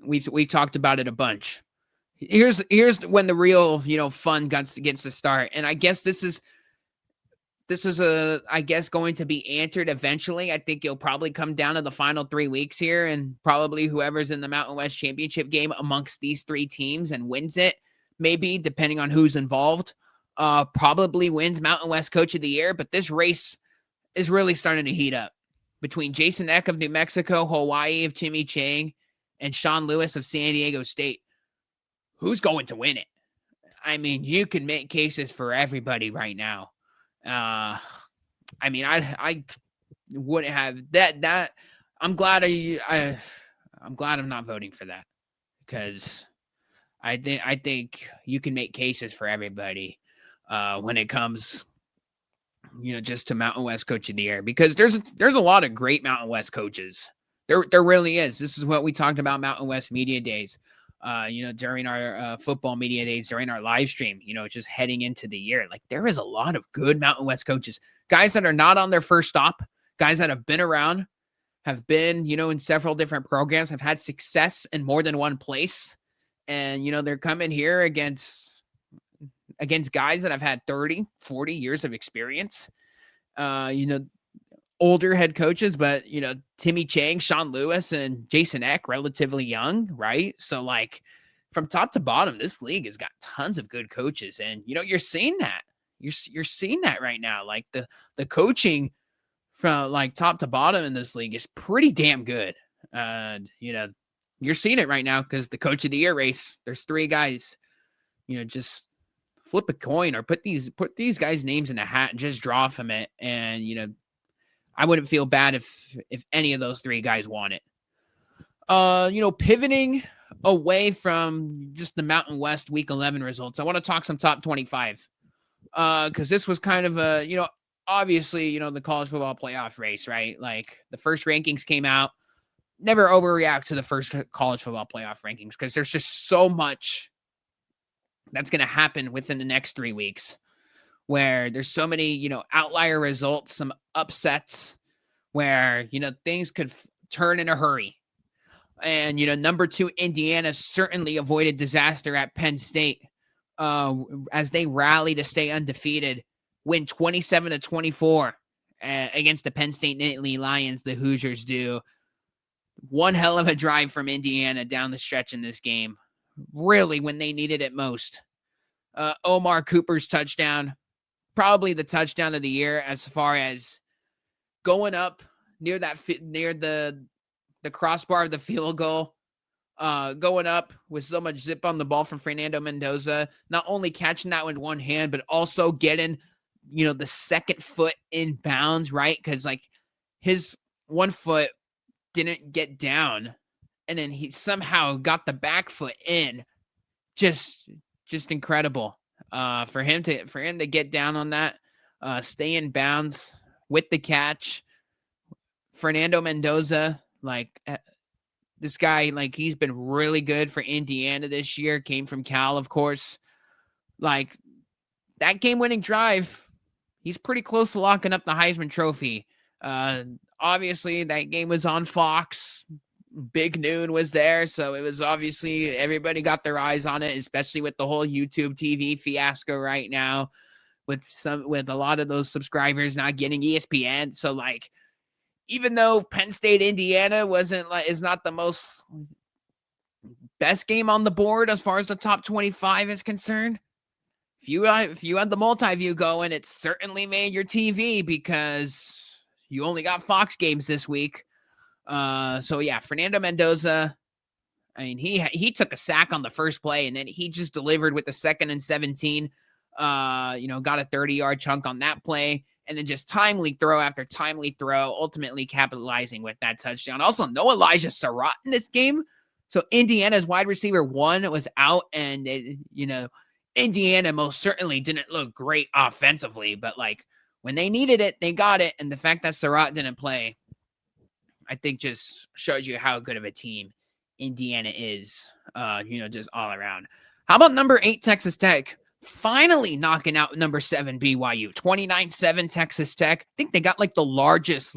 We've talked about it a bunch. Here's when the real fun gets to start, and I guess this is going to be answered eventually. I think it'll probably come down to the final 3 weeks here, and probably whoever's in the Mountain West Championship game amongst these 3 teams and wins it, maybe depending on who's involved, probably wins Mountain West Coach of the Year. But this race is really starting to heat up between Jason Eck of New Mexico, Hawai'i of Timmy Chang, and Sean Lewis of San Diego State. Who's going to win it? I mean, you can make cases for everybody right now. I wouldn't have that. I'm glad I'm glad I'm not voting for that, because I think you can make cases for everybody when it comes, just to Mountain West Coach of the Year, because there's a lot of great Mountain West coaches. There really is. This is what we talked about Mountain West Media Days. During our football media days, during our live stream, just heading into the year, like there is a lot of good Mountain West coaches, guys that are not on their first stop, guys that have been around, have been, in several different programs, have had success in more than one place. And, they're coming here against guys that have had 30, 40 years of experience, older head coaches, but Timmy Chang, Sean Lewis, and Jason Eck, relatively young, right? So like from top to bottom, this league has got tons of good coaches, and you're seeing that. You're seeing that right now. Like the coaching from like top to bottom in this league is pretty damn good. You're seeing it right now because the Coach of the Year race, there's 3 guys. Just flip a coin or put these guys' names in a hat and just draw from it, and I wouldn't feel bad if any of those 3 guys won it. Pivoting away from just the Mountain West Week 11 results, I want to talk some top 25. Because this was kind of a, obviously, the college football playoff race, right? Like the first rankings came out. Never overreact to the first college football playoff rankings, because there's just so much that's going to happen within the next 3 weeks, where there's so many, outlier results, some upsets where, things could turn in a hurry. And, number 2, Indiana certainly avoided disaster at Penn State as they rally to stay undefeated, win 27-24 against the Penn State Nittany Lions. The Hoosiers do. One hell of a drive from Indiana down the stretch in this game, really when they needed it most. Omar Cooper's touchdown, probably the touchdown of the year, as far as going up near the crossbar of the field goal, going up with so much zip on the ball from Fernando Mendoza, not only catching that with one hand, but also getting, the second foot in bounds, right? Because like his one foot didn't get down, and then he somehow got the back foot in. Just incredible. For him to get down on that, stay in bounds with the catch. Fernando Mendoza, like this guy, like he's been really good for Indiana this year. Came from Cal, of course. Like that game-winning drive, he's pretty close to locking up the Heisman Trophy. Obviously, that game was on Fox. Big Noon was there, so it was obviously everybody got their eyes on it, especially with the whole YouTube TV fiasco right now, with a lot of those subscribers not getting ESPN. So like, even though Penn State Indiana is not the most best game on the board as far as the top 25 is concerned, if you had the multi-view going, it certainly made your TV, because you only got Fox games this week. So yeah, Fernando Mendoza, I mean, he took a sack on the first play, and then he just delivered with the 2nd and 17, got a 30-yard chunk on that play. and then just timely throw after timely throw, ultimately capitalizing with that touchdown. Also, no Elijah Surratt in this game. So Indiana's wide receiver 1 was out, and Indiana most certainly didn't look great offensively, but like when they needed it, they got it. And the fact that Surratt didn't play, I think just shows you how good of a team Indiana is, just all around. How about number 8, Texas Tech? Finally knocking out number 7, BYU. 29-7 Texas Tech. I think they got like the largest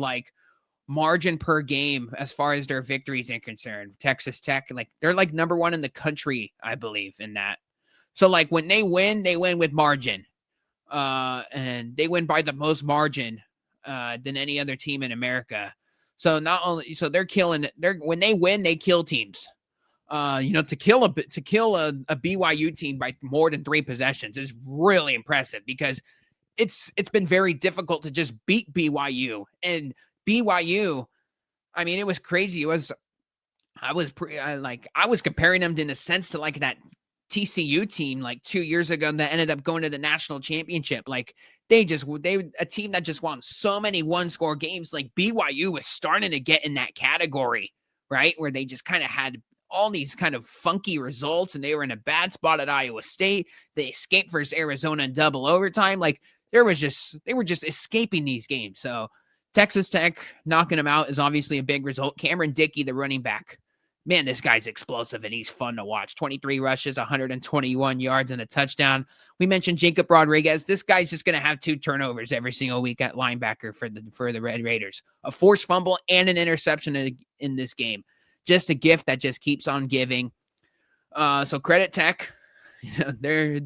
margin per game as far as their victories are concerned. Texas Tech, they're like number 1 in the country, I believe, in that. So like when they win with margin. And they win by the most margin than any other team in America. So they're killing it. When they win, they kill teams. To kill a BYU team by more than 3 possessions is really impressive, because it's been very difficult to just beat BYU. And BYU, I mean, it was crazy. I was comparing them in a sense to like that TCU team like 2 years ago that ended up going to the national championship. Like they a team that just won so many 1-score games. Like BYU was starting to get in that category, right? Where they just kind of had all these kind of funky results, and they were in a bad spot at Iowa State. They escaped versus Arizona in double overtime. Like they were just escaping these games. So Texas Tech knocking them out is obviously a big result. Cameron Dickey, the running back, man, this guy's explosive and he's fun to watch. 23 rushes, 121 yards, and a touchdown. We mentioned Jacob Rodriguez. This guy's just going to have 2 turnovers every single week at linebacker for the Red Raiders. A forced fumble and an interception in this game. Just a gift that just keeps on giving. So credit Tech. They're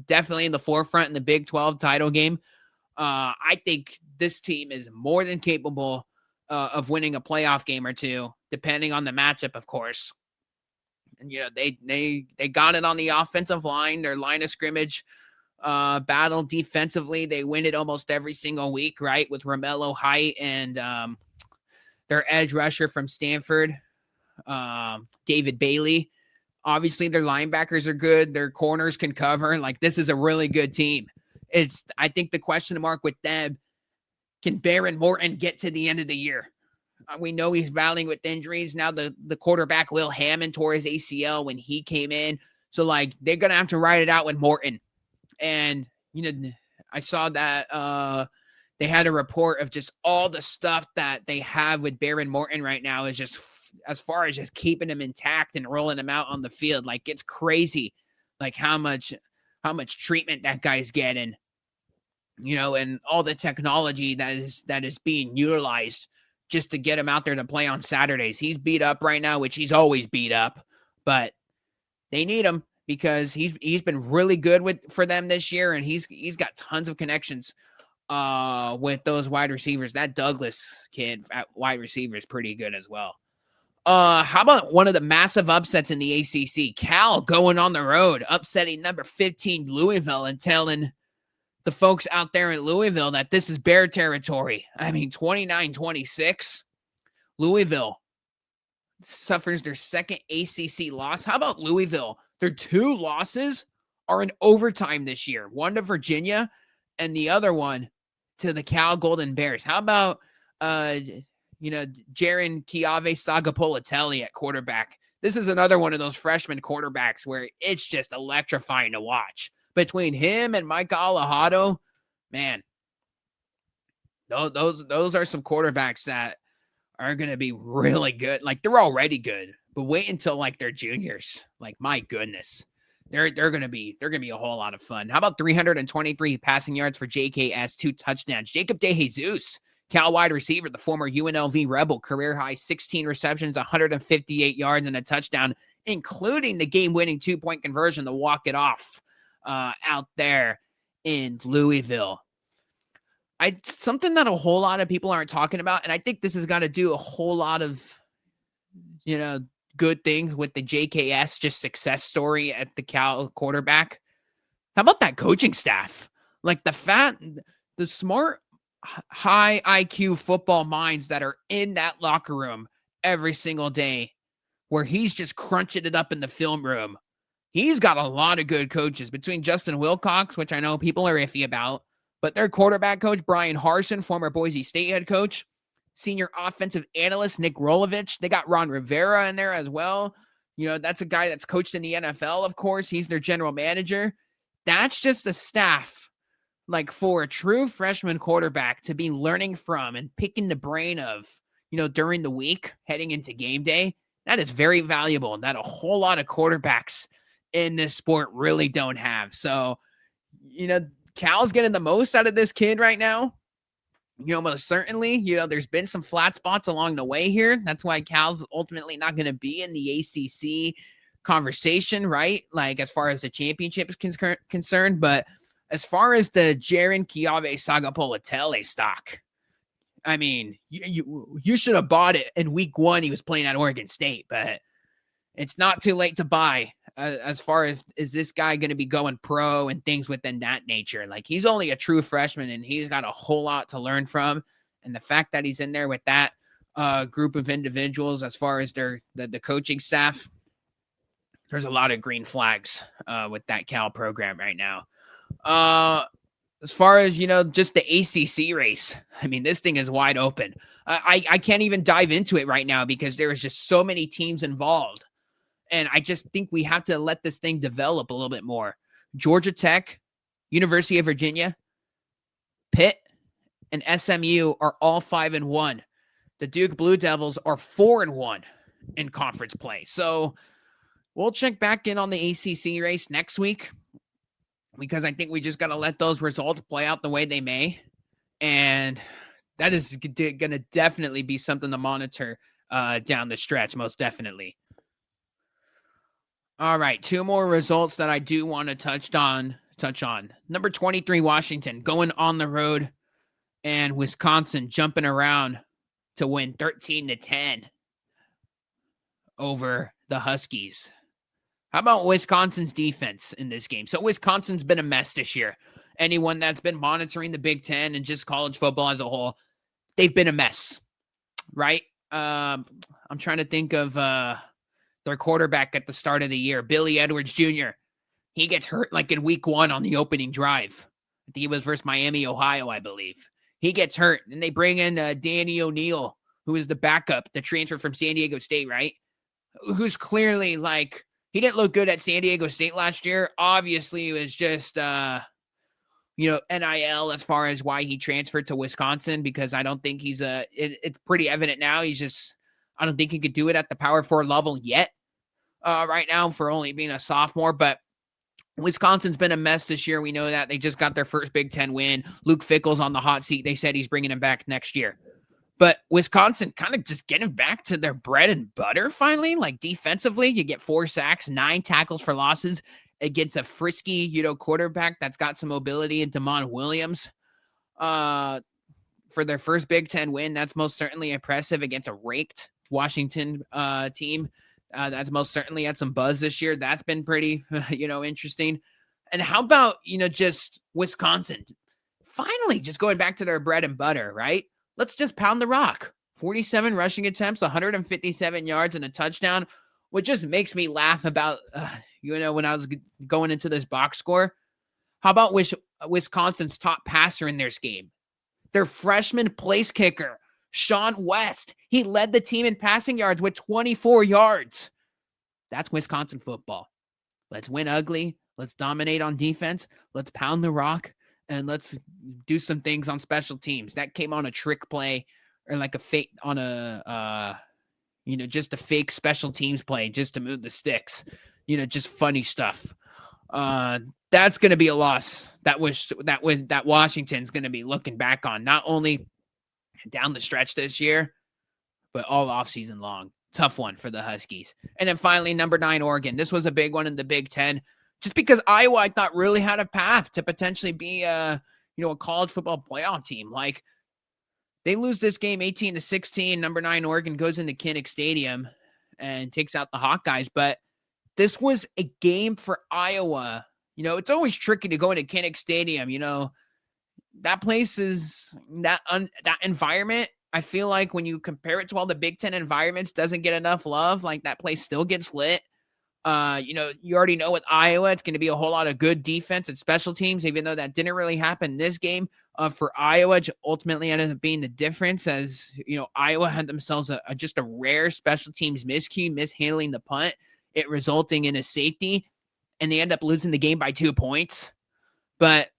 definitely in the forefront in the Big 12 title game. I think this team is more than capable of winning a playoff game or two, depending on the matchup, of course. And they got it on the offensive line. Their line of scrimmage battle defensively, they win it almost every single week, right? With Romello Height and their edge rusher from Stanford, David Bailey. Obviously, their linebackers are good. Their corners can cover. Like, this is a really good team. I think the question mark with them, can Baron Morton get to the end of the year? We know he's battling with injuries. Now the quarterback, Will Hammond, tore his ACL when he came in. So, like, they're going to have to ride it out with Morton. And, I saw that they had a report of just all the stuff that they have with Baron Morton right now is just as far as just keeping him intact and rolling him out on the field. Like, it's crazy, like how much treatment that guy's getting, and all the technology that is being utilized just to get him out there to play on Saturdays. He's beat up right now, which he's always beat up, but they need him because he's been really good for them this year, and he's got tons of connections with those wide receivers. That Douglas kid at wide receiver is pretty good as well. How about one of the massive upsets in the ACC? Cal going on the road, upsetting number 15 Louisville and telling the folks out there in Louisville that this is Bear territory. I mean, 29-26. Louisville suffers their second ACC loss. How about Louisville? Their 2 losses are in overtime this year. One to Virginia and the other one to the Cal Golden Bears. How about Jaron Chiave Sagapolatelli at quarterback? This is another one of those freshman quarterbacks where it's just electrifying to watch. Between him and Micah Alejado, man, those are some quarterbacks that are going to be really good. Like, they're already good, but wait until like they're juniors. Like, my goodness, they're going to be a whole lot of fun. How about 323 passing yards for JKS, 2 touchdowns? Jacob DeJesus, Cal wide receiver, the former UNLV Rebel, career high 16 receptions, 158 yards, and a touchdown, including the game-winning 2-point conversion to walk it off out there in Louisville. Something that a whole lot of people aren't talking about, and I think this has got to do a whole lot of, good things with the JKS just success story at the Cal quarterback. How about that coaching staff? Like, the smart, high IQ football minds that are in that locker room every single day, where he's just crunching it up in the film room. He's got a lot of good coaches between Justin Wilcox, which I know people are iffy about, But their quarterback coach, Brian Harsin, former Boise State head coach, senior offensive analyst, Nick Rolovich. They got Ron Rivera in there as well. That's a guy that's coached in the NFL, of course. He's their general manager. That's just the staff, like for a true freshman quarterback to be learning from and picking the brain of, during the week heading into game day. That is very valuable, and that a whole lot of quarterbacks in this sport really don't have. So, Cal's getting the most out of this kid right now. Most certainly, there's been some flat spots along the way here. That's why Cal's ultimately not going to be in the ACC conversation, right? Like as far as the championship is concerned. But as far as the Jaren Kiave Sagapolotele stock, I mean, you should have bought it in week 1. He was playing at Oregon State, but it's not too late to buy as far as is this guy going to be going pro and things within that nature. Like he's only a true freshman and he's got a whole lot to learn from. And the fact that he's in there with that group of individuals as far as the coaching staff, there's a lot of green flags with that Cal program right now. As far as, just the ACC race, I mean, this thing is wide open. I can't even dive into it right now because there is just so many teams involved. And I just think we have to let this thing develop a little bit more. Georgia Tech, University of Virginia, Pitt, and SMU are all 5-1. The Duke Blue Devils are 4-1 in conference play. So we'll check back in on the ACC race next week because I think we just got to let those results play out the way they may. And that is going to definitely be something to monitor down the stretch, most definitely. All right, 2 more results that I do want to touch on. Number 23, Washington, going on the road, and Wisconsin jumping around to win 13-10 over the Huskies. How about Wisconsin's defense in this game? So Wisconsin's been a mess this year. Anyone that's been monitoring the Big Ten and just college football as a whole, they've been a mess, right? I'm trying to think of their quarterback at the start of the year, Billy Edwards Jr. He gets hurt like in week 1 on the opening drive. I think he was versus Miami, Ohio, I believe. He gets hurt, and they bring in Danny O'Neal, who is the backup, the transfer from San Diego State, right? Who's clearly like, he didn't look good at San Diego State last year. Obviously, it was just, NIL as far as why he transferred to Wisconsin, because I don't think he's it's pretty evident now. I don't think he could do it at the Power 4 level yet right now for only being a sophomore. But Wisconsin's been a mess this year. We know that. They just got their first Big Ten win. Luke Fickell's on the hot seat. They said he's bringing him back next year. But Wisconsin kind of just getting back to their bread and butter finally. Like defensively, you get 4 sacks, 9 tackles for losses against a frisky, quarterback that's got some mobility in Damon Williams. For their first Big Ten win, that's most certainly impressive against a raked Washington team. That's most certainly had some buzz this year. That's been pretty, interesting. And how about, just Wisconsin finally just going back to their bread and butter, right? Let's just pound the rock. 47 rushing attempts, 157 yards and a touchdown, which just makes me laugh about, when I was going into this box score. How about Wisconsin's top passer in their game? Their freshman place kicker, Sean West. He led the team in passing yards with 24 yards. That's Wisconsin football. Let's win ugly. Let's dominate on defense. Let's pound the rock. And let's do some things on special teams. That came on a trick play or like a fake on just a fake special teams play just to move the sticks. Just funny stuff. That's going to be a loss that Washington's going to be looking back on, not only down the stretch this year, but all offseason long. Tough one for the Huskies. And then finally, number 9, Oregon. This was a big one in the Big Ten, just because Iowa, I thought, really had a path to potentially be a college football playoff team. Like, they lose this game 18-16. Number 9, Oregon goes into Kinnick Stadium and takes out the Hawkeyes. But this was a game for Iowa. It's always tricky to go into Kinnick Stadium. That place is that environment. I feel like when you compare it to all the Big Ten environments, doesn't get enough love. Like, that place still gets lit. You already know with Iowa, it's going to be a whole lot of good defense and special teams, even though that didn't really happen this game. For Iowa, which ultimately ended up being the difference, as Iowa had themselves just a rare special teams miscue, mishandling the punt, it resulting in a safety, and they end up losing the game by 2 points. But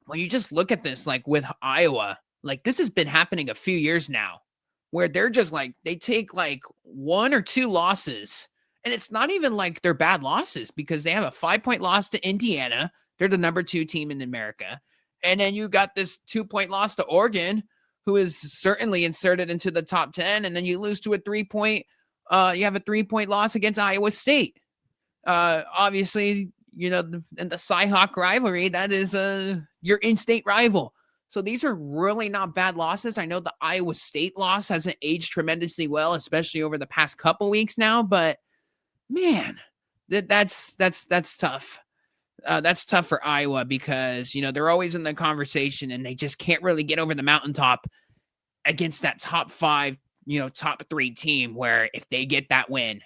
when you just look at this, like with Iowa, like this has been happening a few years now, where they're just like, they take like 1 or 2 losses, and it's not even like they're bad losses, because they have a 5-point loss to Indiana. They're the number 2 team in America. And then you got this 2-point loss to Oregon, who is certainly inserted into the top 10. And then you lose to a 3-point, you have a 3-point loss against Iowa State. Obviously, in the Cyhawk rivalry, that is your in-state rival. So these are really not bad losses. I know the Iowa State loss hasn't aged tremendously well, especially over the past couple weeks now, but man, that's tough. That's tough for Iowa, because, they're always in the conversation and they just can't really get over the mountaintop against that top 5, top 3 team, where if they get that win,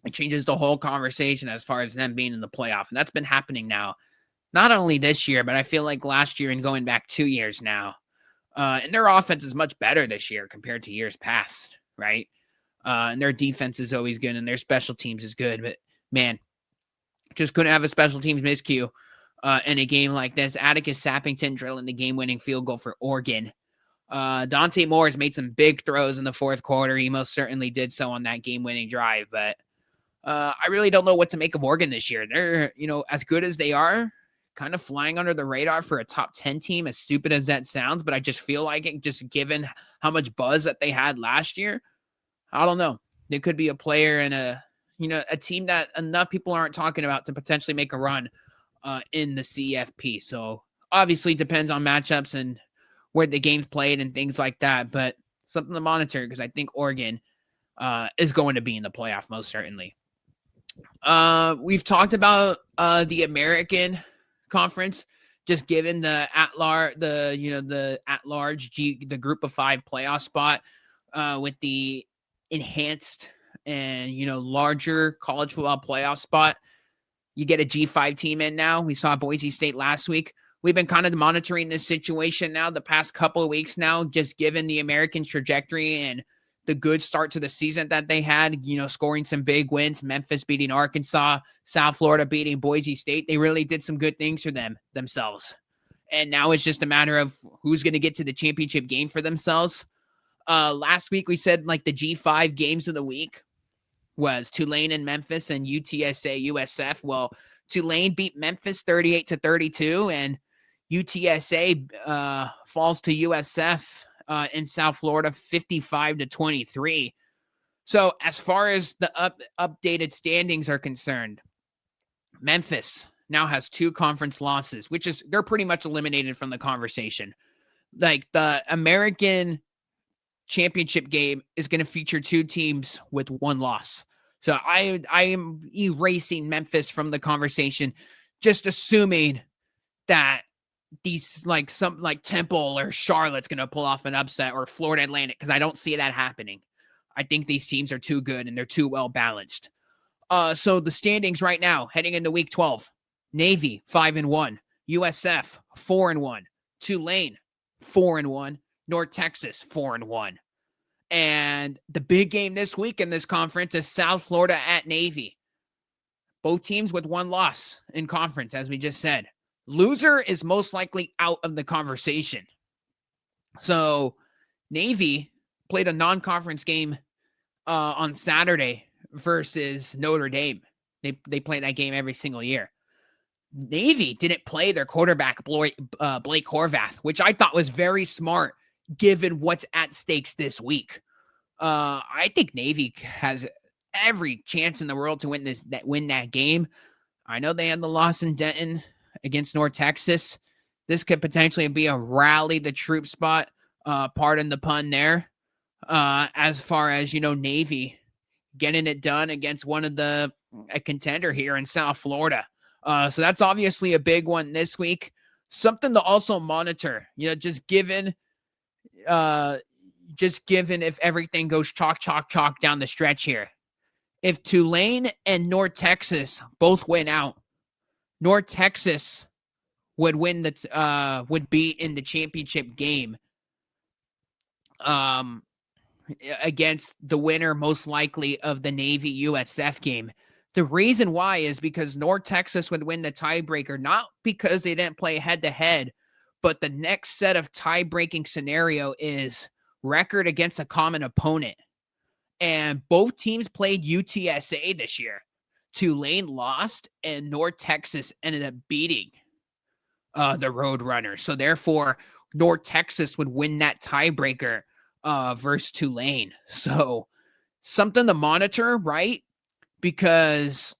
it changes the whole conversation as far as them being in the playoff. And that's been happening now, not only this year, but I feel like last year and going back 2 years now. And their offense is much better this year compared to years past, right? And their defense is always good and their special teams is good. But, man, just couldn't have a special teams miscue in a game like this. Atticus Sappington drilling the game-winning field goal for Oregon. Dante Moore has made some big throws in the fourth quarter. He most certainly did so on that game-winning drive. But I really don't know what to make of Oregon this year. They're, as good as they are, kind of flying under the radar for a top 10 team, as stupid as that sounds. But I just feel like it, just given how much buzz that they had last year. I don't know. They could be a player and a team that enough people aren't talking about to potentially make a run in the CFP. So obviously depends on matchups and where the game's played and things like that, but something to monitor, because I think Oregon is going to be in the playoff most certainly. We've talked about the American Conference, just given the at-large, the group of 5 playoff spot with the enhanced and larger college football playoff spot. You get a G5 team in now. We saw Boise State last week. We've been kind of monitoring this situation now the past couple of weeks now, just given the American trajectory and the good start to the season that they had, scoring some big wins. Memphis beating Arkansas, South Florida beating Boise State. They really did some good things for themselves. And now it's just a matter of who's going to get to the championship game for themselves. Last week we said like the G5 games of the week was Tulane and Memphis and UTSA USF. Well, Tulane beat Memphis 38-32, and UTSA falls to USF in South Florida 55-23. So as far as the updated standings are concerned, Memphis now has 2 conference losses, which is they're pretty much eliminated from the conversation. Like the American championship game is going to feature 2 teams with 1 loss. So I am erasing Memphis from the conversation, just assuming that these like Temple or Charlotte's going to pull off an upset, or Florida Atlantic, because I don't see that happening. I think these teams are too good and they're too well balanced. So the standings right now heading into week 12, Navy 5-1, USF 4-1, Tulane 4-1, North Texas 4-1. And the big game this week in this conference is South Florida at Navy. Both teams with 1 loss in conference, as we just said. Loser is most likely out of the conversation. So Navy played a non-conference game on Saturday versus Notre Dame. They play that game every single year. Navy didn't play their quarterback, Blake Horvath, which I thought was very smart given what's at stakes this week. I think Navy has every chance in the world to win that game. I know they had the loss in Denton against North Texas. This could potentially be a rally the troop spot, pardon the pun there, as far as, Navy getting it done against a contender here in South Florida. So that's obviously a big one this week. Something to also monitor, just given if everything goes chalk down the stretch here, if Tulane and North Texas both win out, North Texas would would be in the championship game against the winner, most likely, of the Navy USF game. The reason why is because North Texas would win the tiebreaker, not because they didn't play head-to-head, but the next set of tie-breaking scenario is record against a common opponent. And both teams played UTSA this year. Tulane lost, and North Texas ended up beating the Roadrunners. So therefore, North Texas would win that tiebreaker versus Tulane. So something to monitor, right? Because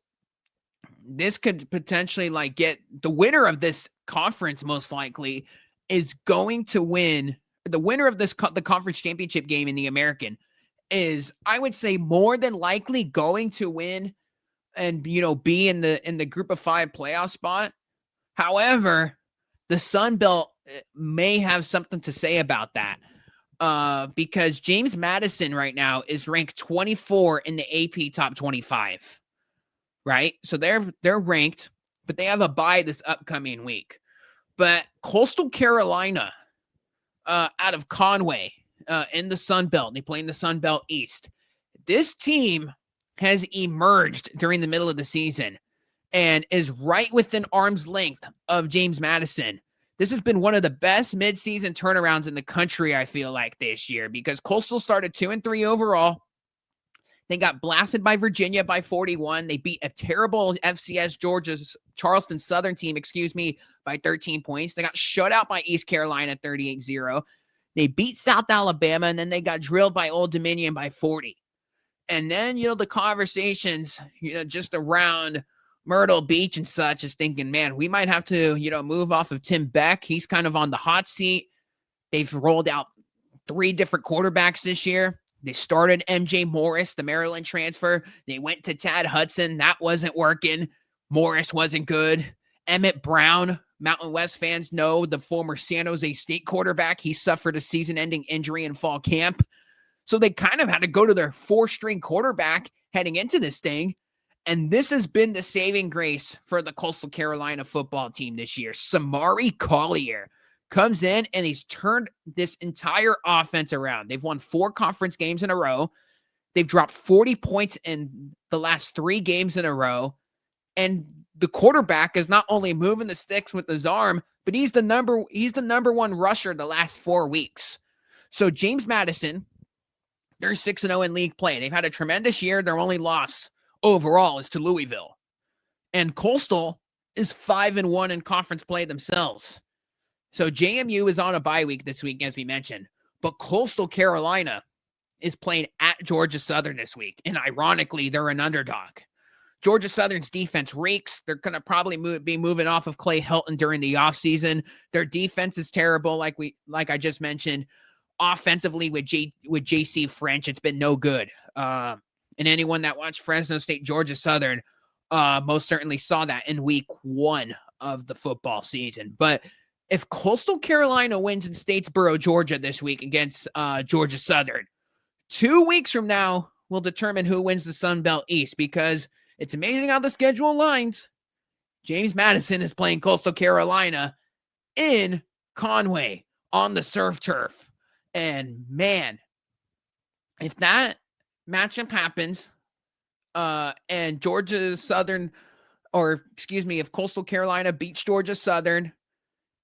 this could potentially get the winner of this conference, most likely, is going to win. The winner of the conference championship game in the American is, I would say, more than likely going to win and be in the group of 5 playoff spot. However, the Sun Belt may have something to say about that. Because James Madison right now is ranked 24 in the AP top 25, right? So they're ranked, but they have a bye this upcoming week. But Coastal Carolina, out of Conway, in the Sun Belt, they play in the Sun Belt East. This team has emerged during the middle of the season and is right within arm's length of James Madison. This has been one of the best midseason turnarounds in the country, I feel like, this year, because Coastal started 2-3 overall. They got blasted by Virginia by 41. They beat a terrible FCS Charleston Southern team, by 13 points. They got shut out by East Carolina 38-0. They beat South Alabama, and then they got drilled by Old Dominion by 40. And then, the conversations, just around Myrtle Beach and such, is thinking, man, we might have to, move off of Tim Beck. He's kind of on the hot seat. They've rolled out 3 different quarterbacks this year. They started MJ Morris, the Maryland transfer. They went to Tad Hudson. That wasn't working. Morris wasn't good. Emmett Brown, Mountain West fans know, the former San Jose State quarterback. He suffered a season-ending injury in fall camp. So they kind of had to go to their 4-string quarterback heading into this thing. And this has been the saving grace for the Coastal Carolina football team this year. Samari Collier comes in and he's turned this entire offense around. They've won 4 conference games in a row. They've dropped 40 points in the last 3 games in a row. And the quarterback is not only moving the sticks with his arm, but he's the number 1 rusher the last 4 weeks. So James Madison, they're 6-0 in league play. They've had a tremendous year. Their only loss overall is to Louisville. And Coastal is 5-1 in conference play themselves. So JMU is on a bye week this week, as we mentioned. But Coastal Carolina is playing at Georgia Southern this week. And ironically, they're an underdog. Georgia Southern's defense reeks. They're going to probably be moving off of Clay Helton during the offseason. Their defense is terrible, like I just mentioned. Offensively, with JC French, it's been no good. And anyone that watched Fresno State, Georgia Southern, most certainly saw that in week 1 of the football season. But if Coastal Carolina wins in Statesboro, Georgia this week against Georgia Southern, 2 weeks from now will determine who wins the Sun Belt East, because it's amazing how the schedule aligns. James Madison is playing Coastal Carolina in Conway on the surf turf. And man, if that matchup happens, and Georgia Southern, if Coastal Carolina beats Georgia Southern,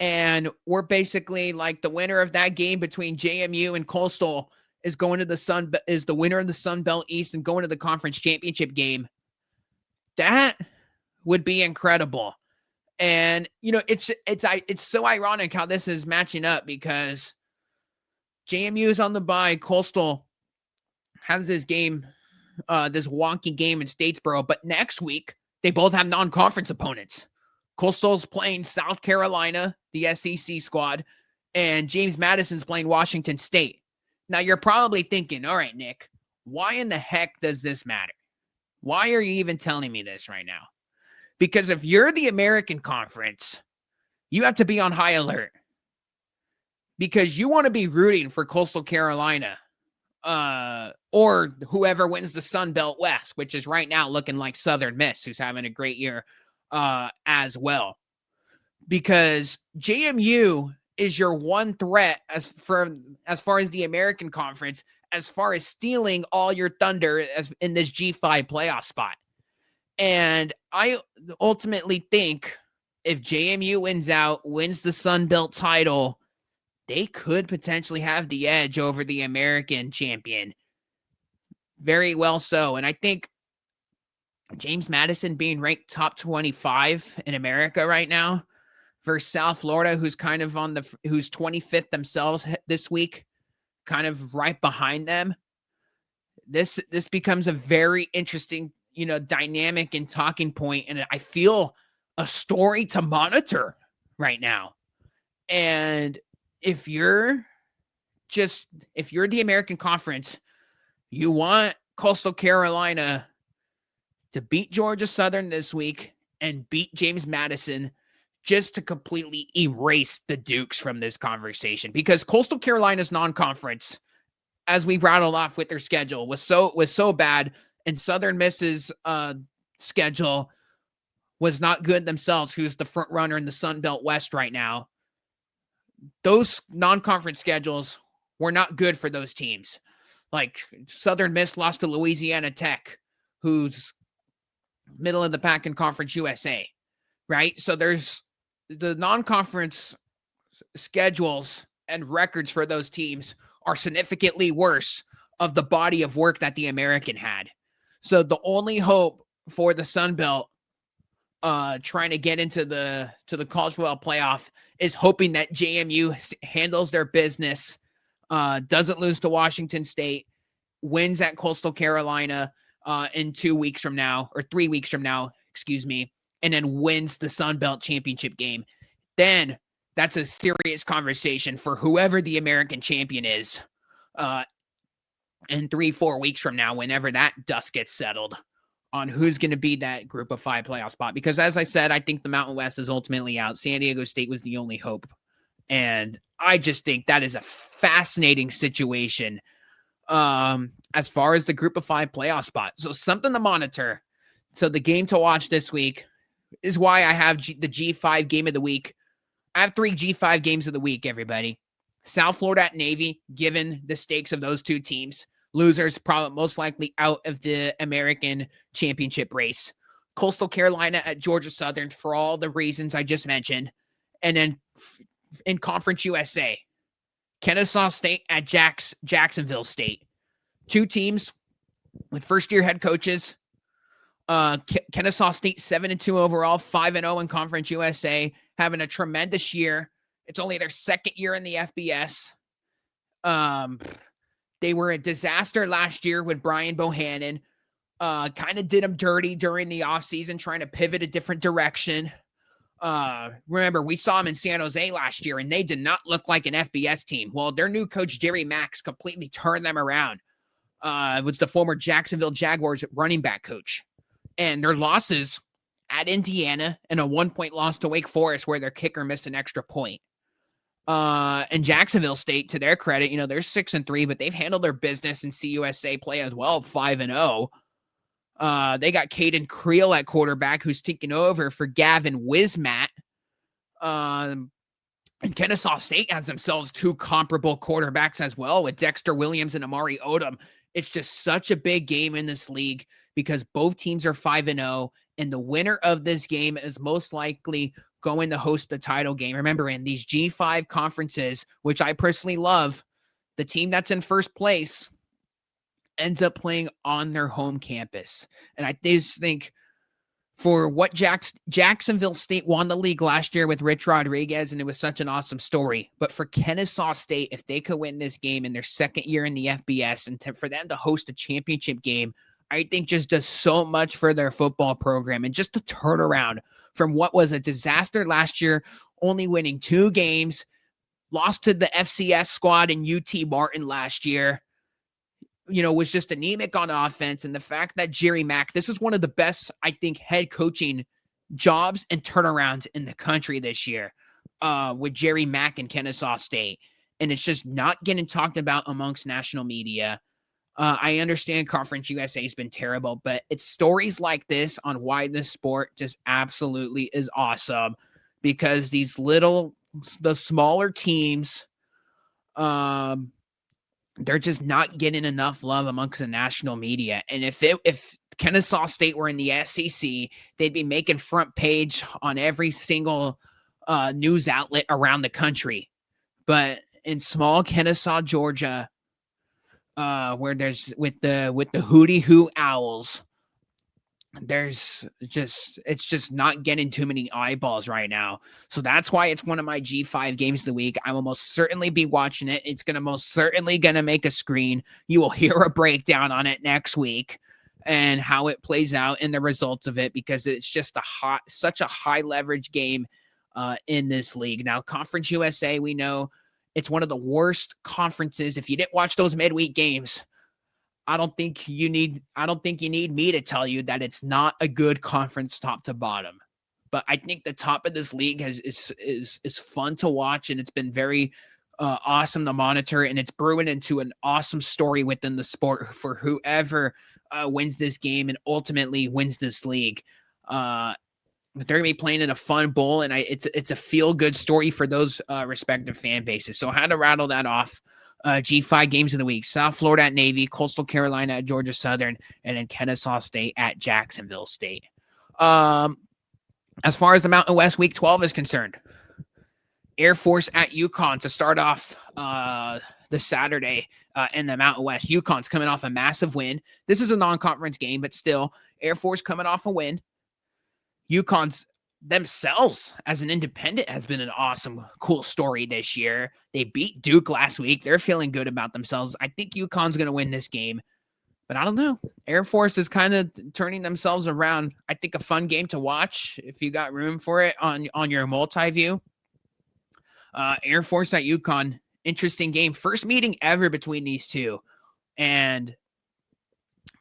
and we're basically like the winner of that game between JMU and Coastal is going to the winner of the Sun Belt East and going to the conference championship game, that would be incredible. And it's so ironic how this is matching up, because JMU is on the bye. Coastal has this game, this wonky game in Statesboro, but next week they both have non-conference opponents. Coastal's playing South Carolina, the SEC squad, and James Madison's playing Washington State. Now you're probably thinking, all right, Nick, why in the heck does this matter? Why are you even telling me this right now? Because if you're the American Conference, you have to be on high alert, because you want to be rooting for Coastal Carolina or whoever wins the Sun Belt West, which is right now looking like Southern Miss, who's having a great year as well. Because JMU is your one threat as far as the American Conference, as far as stealing all your thunder as in this G5 playoff spot. And I ultimately think if JMU wins the Sun Belt title, they could potentially have the edge over the American champion. Very well so. And I think James Madison being ranked top 25 in America right now versus South Florida, who's kind of who's 25th themselves this week, kind of right behind them. This becomes a very interesting, dynamic and talking point, and I feel a story to monitor right now. And if you're the American Conference, you want Coastal Carolina to beat Georgia Southern this week and beat James Madison just to completely erase the Dukes from this conversation, because Coastal Carolina's non-conference, as we rattled off with their schedule, was so bad, and Southern Miss's schedule was not good themselves, who's the front runner in the Sun Belt West right now. Those non-conference schedules were not good for those teams. Like Southern Miss lost to Louisiana Tech, who's middle of the pack in Conference USA, right? So there's the non-conference schedules and records for those teams are significantly worse of the body of work that the American had. So the only hope for the Sun Belt trying to get into the college football playoff is hoping that JMU handles their business, doesn't lose to Washington State, wins at Coastal Carolina in 2 weeks from now, or 3 weeks from now, excuse me, and then wins the Sun Belt championship game. Then that's a serious conversation for whoever the American champion is in 3-4 weeks from now, whenever that dust gets settled on who's going to be that group of 5 playoff spot. Because as I said, I think the Mountain West is ultimately out. San Diego State was the only hope. And I just think that is a fascinating situation as far as the group of 5 playoff spot. So something to monitor. So the game to watch this week is why I have the G5 game of the week. I have 3 G5 games of the week, everybody. South Florida at Navy, given the stakes of those 2 teams. Losers probably most likely out of the American championship race. Coastal Carolina at Georgia Southern for all the reasons I just mentioned. And then in Conference USA, Kennesaw State at Jacksonville State. 2 teams with first-year head coaches. Kennesaw State 7-2 overall, 5-0 in Conference USA, having a tremendous year. It's only their second year in the FBS. They were a disaster last year with Brian Bohannon. Kind of did them dirty during the offseason, trying to pivot a different direction. Remember, we saw them in San Jose last year, and they did not look like an FBS team. Well, their new coach, Jerry Max, completely turned them around. It was the former Jacksonville Jaguars running back coach. And their losses at Indiana and a 1-point loss to Wake Forest where their kicker missed an extra point. And Jacksonville State, to their credit, they're 6-3, but they've handled their business in CUSA play as well, 5-0. They got Caden Creel at quarterback, who's taking over for Gavin Wismat. And Kennesaw State has themselves 2 comparable quarterbacks as well, with Dexter Williams and Amari Odom. It's just such a big game in this league because both teams are 5-0, and the winner of this game is most likely going to host the title game. Remember, in these G5 conferences, which I personally love, the team that's in first place ends up playing on their home campus. And I just think for what Jacksonville State won the league last year with Rich Rodriguez, and it was such an awesome story. But for Kennesaw State, if they could win this game in their second year in the FBS, and for them to host a championship game, I think just does so much for their football program. And just to turn around from what was a disaster last year, only winning 2 games, lost to the FCS squad in UT Martin last year, was just anemic on offense. And the fact that Jerry Mack, this is one of the best, I think, head coaching jobs and turnarounds in the country this year with Jerry Mack and Kennesaw State. And it's just not getting talked about amongst national media. I understand Conference USA has been terrible, but it's stories like this on why this sport just absolutely is awesome, because the smaller teams, um, they're just not getting enough love amongst the national media. And if Kennesaw State were in the SEC, they'd be making front page on every single news outlet around the country. But in small Kennesaw, Georgia, where there's with the Hootie Hoo Owls, it's just not getting too many eyeballs right now. So that's why it's one of my G5 games of the week. I will most certainly be watching it. It's most certainly gonna make a screen. You will hear a breakdown on it next week and how it plays out and the results of it, because it's just such a high leverage game in this league. Now, Conference USA, we know it's one of the worst conferences. If you didn't watch those midweek games, I don't think you need me to tell you that it's not a good conference top to bottom. But I think the top of this league is fun to watch, and it's been very awesome to monitor, and it's brewing into an awesome story within the sport for whoever wins this game and ultimately wins this league. They're gonna be playing in a fun bowl, and it's a feel good story for those respective fan bases. So I had to rattle that off. G5 games of the week: South Florida at Navy, Coastal Carolina at Georgia Southern, and then Kennesaw State at Jacksonville State. As far as the Mountain West Week 12 is concerned, Air Force at UConn to start off the Saturday in the Mountain West. UConn's coming off a massive win. This is a non-conference game, but still, Air Force coming off a win. UConn's themselves as an independent has been an awesome, cool story this year. They beat Duke last week. They're feeling good about themselves. I think UConn's going to win this game, but I don't know. Air Force is kind of turning themselves around. I think a fun game to watch if you got room for it on your multi-view. Air Force at UConn, interesting game. First meeting ever between these two. And,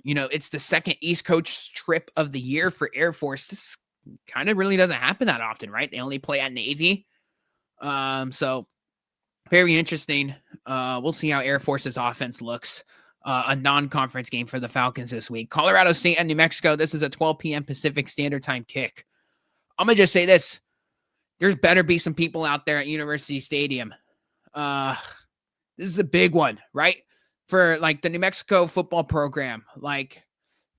it's the second East Coast trip of the year for Air Force. This kind of really doesn't happen that often, right? They only play at Navy. So very interesting. We'll see how Air Force's offense looks. A non-conference game for the Falcons this week. Colorado State and New Mexico. This is a 12 p.m. Pacific Standard Time kick. I'm going to just say this. There's better be some people out there at University Stadium. This is a big one, right? For like the New Mexico football program, like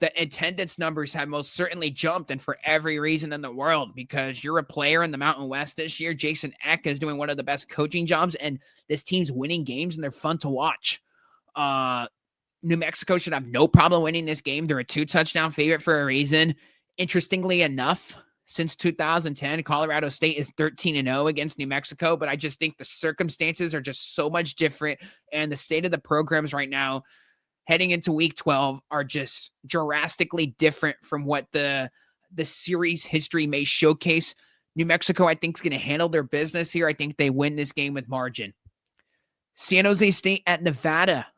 the attendance numbers have most certainly jumped, and for every reason in the world, because you're a player in the Mountain West this year. Jason Eck is doing one of the best coaching jobs, and this team's winning games, and they're fun to watch. New Mexico should have no problem winning this game. They're a 2-touchdown favorite for a reason. Interestingly enough, since 2010, Colorado State is 13-0 against New Mexico, but I just think the circumstances are just so much different, and the state of the programs right now heading into week 12 are just drastically different from what the series history may showcase. New Mexico, I think, is going to handle their business here. I think they win this game with margin. San Jose State at Nevada.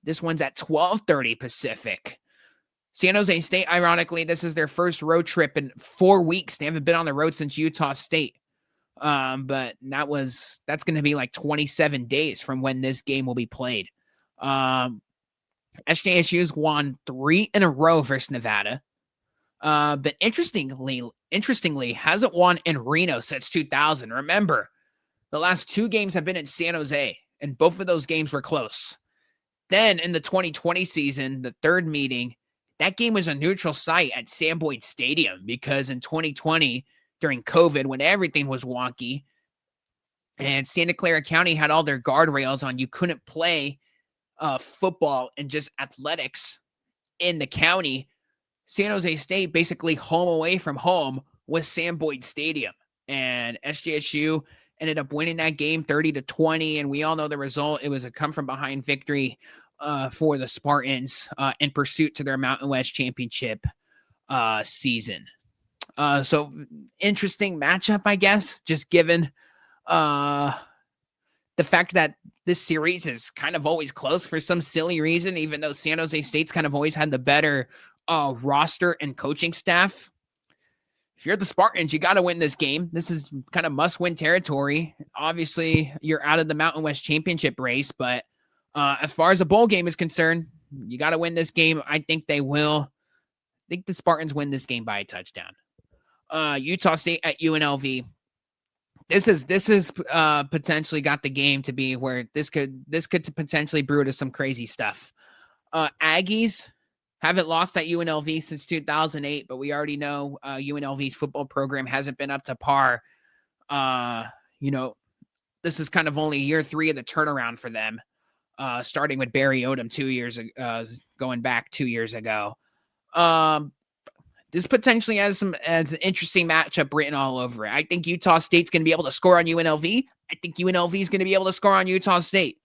This one's at 12:30 Pacific. San Jose State, ironically, this is their first road trip in 4 weeks. They haven't been on the road since Utah State. But that's going to be like 27 days from when this game will be played. SJSU's won 3 in a row versus Nevada. But interestingly, hasn't won in Reno since 2000. Remember, the last 2 games have been in San Jose, and both of those games were close. Then in the 2020 season, the third meeting, that game was a neutral site at Sam Boyd Stadium, because in 2020, during COVID, when everything was wonky and Santa Clara County had all their guardrails on, you couldn't play football and just athletics in the county. San Jose State, basically home away from home, was Sam Boyd Stadium, and SJSU ended up winning that game 30-20, and we all know the result. It was a come from behind victory for the Spartans in pursuit to their Mountain West championship season. So interesting matchup, I guess, just given the fact that this series is kind of always close for some silly reason, even though San Jose State's kind of always had the better roster and coaching staff. If you're the Spartans, you got to win this game. This is kind of must-win territory. Obviously, you're out of the Mountain West championship race, but as far as a bowl game is concerned, You got to win this game. I think they will. I think the Spartans win this game by a touchdown. Utah State at UNLV. This is potentially got the game to be where this could potentially brew to some crazy stuff. Aggies haven't lost at UNLV since 2008, but we already know UNLV's football program hasn't been up to par. This is kind of only year 3 of the turnaround for them, starting with Barry Odom 2 years ago, going back 2 years ago. This potentially has an interesting matchup written all over it. I think Utah State's going to be able to score on UNLV. I think UNLV is going to be able to score on Utah State.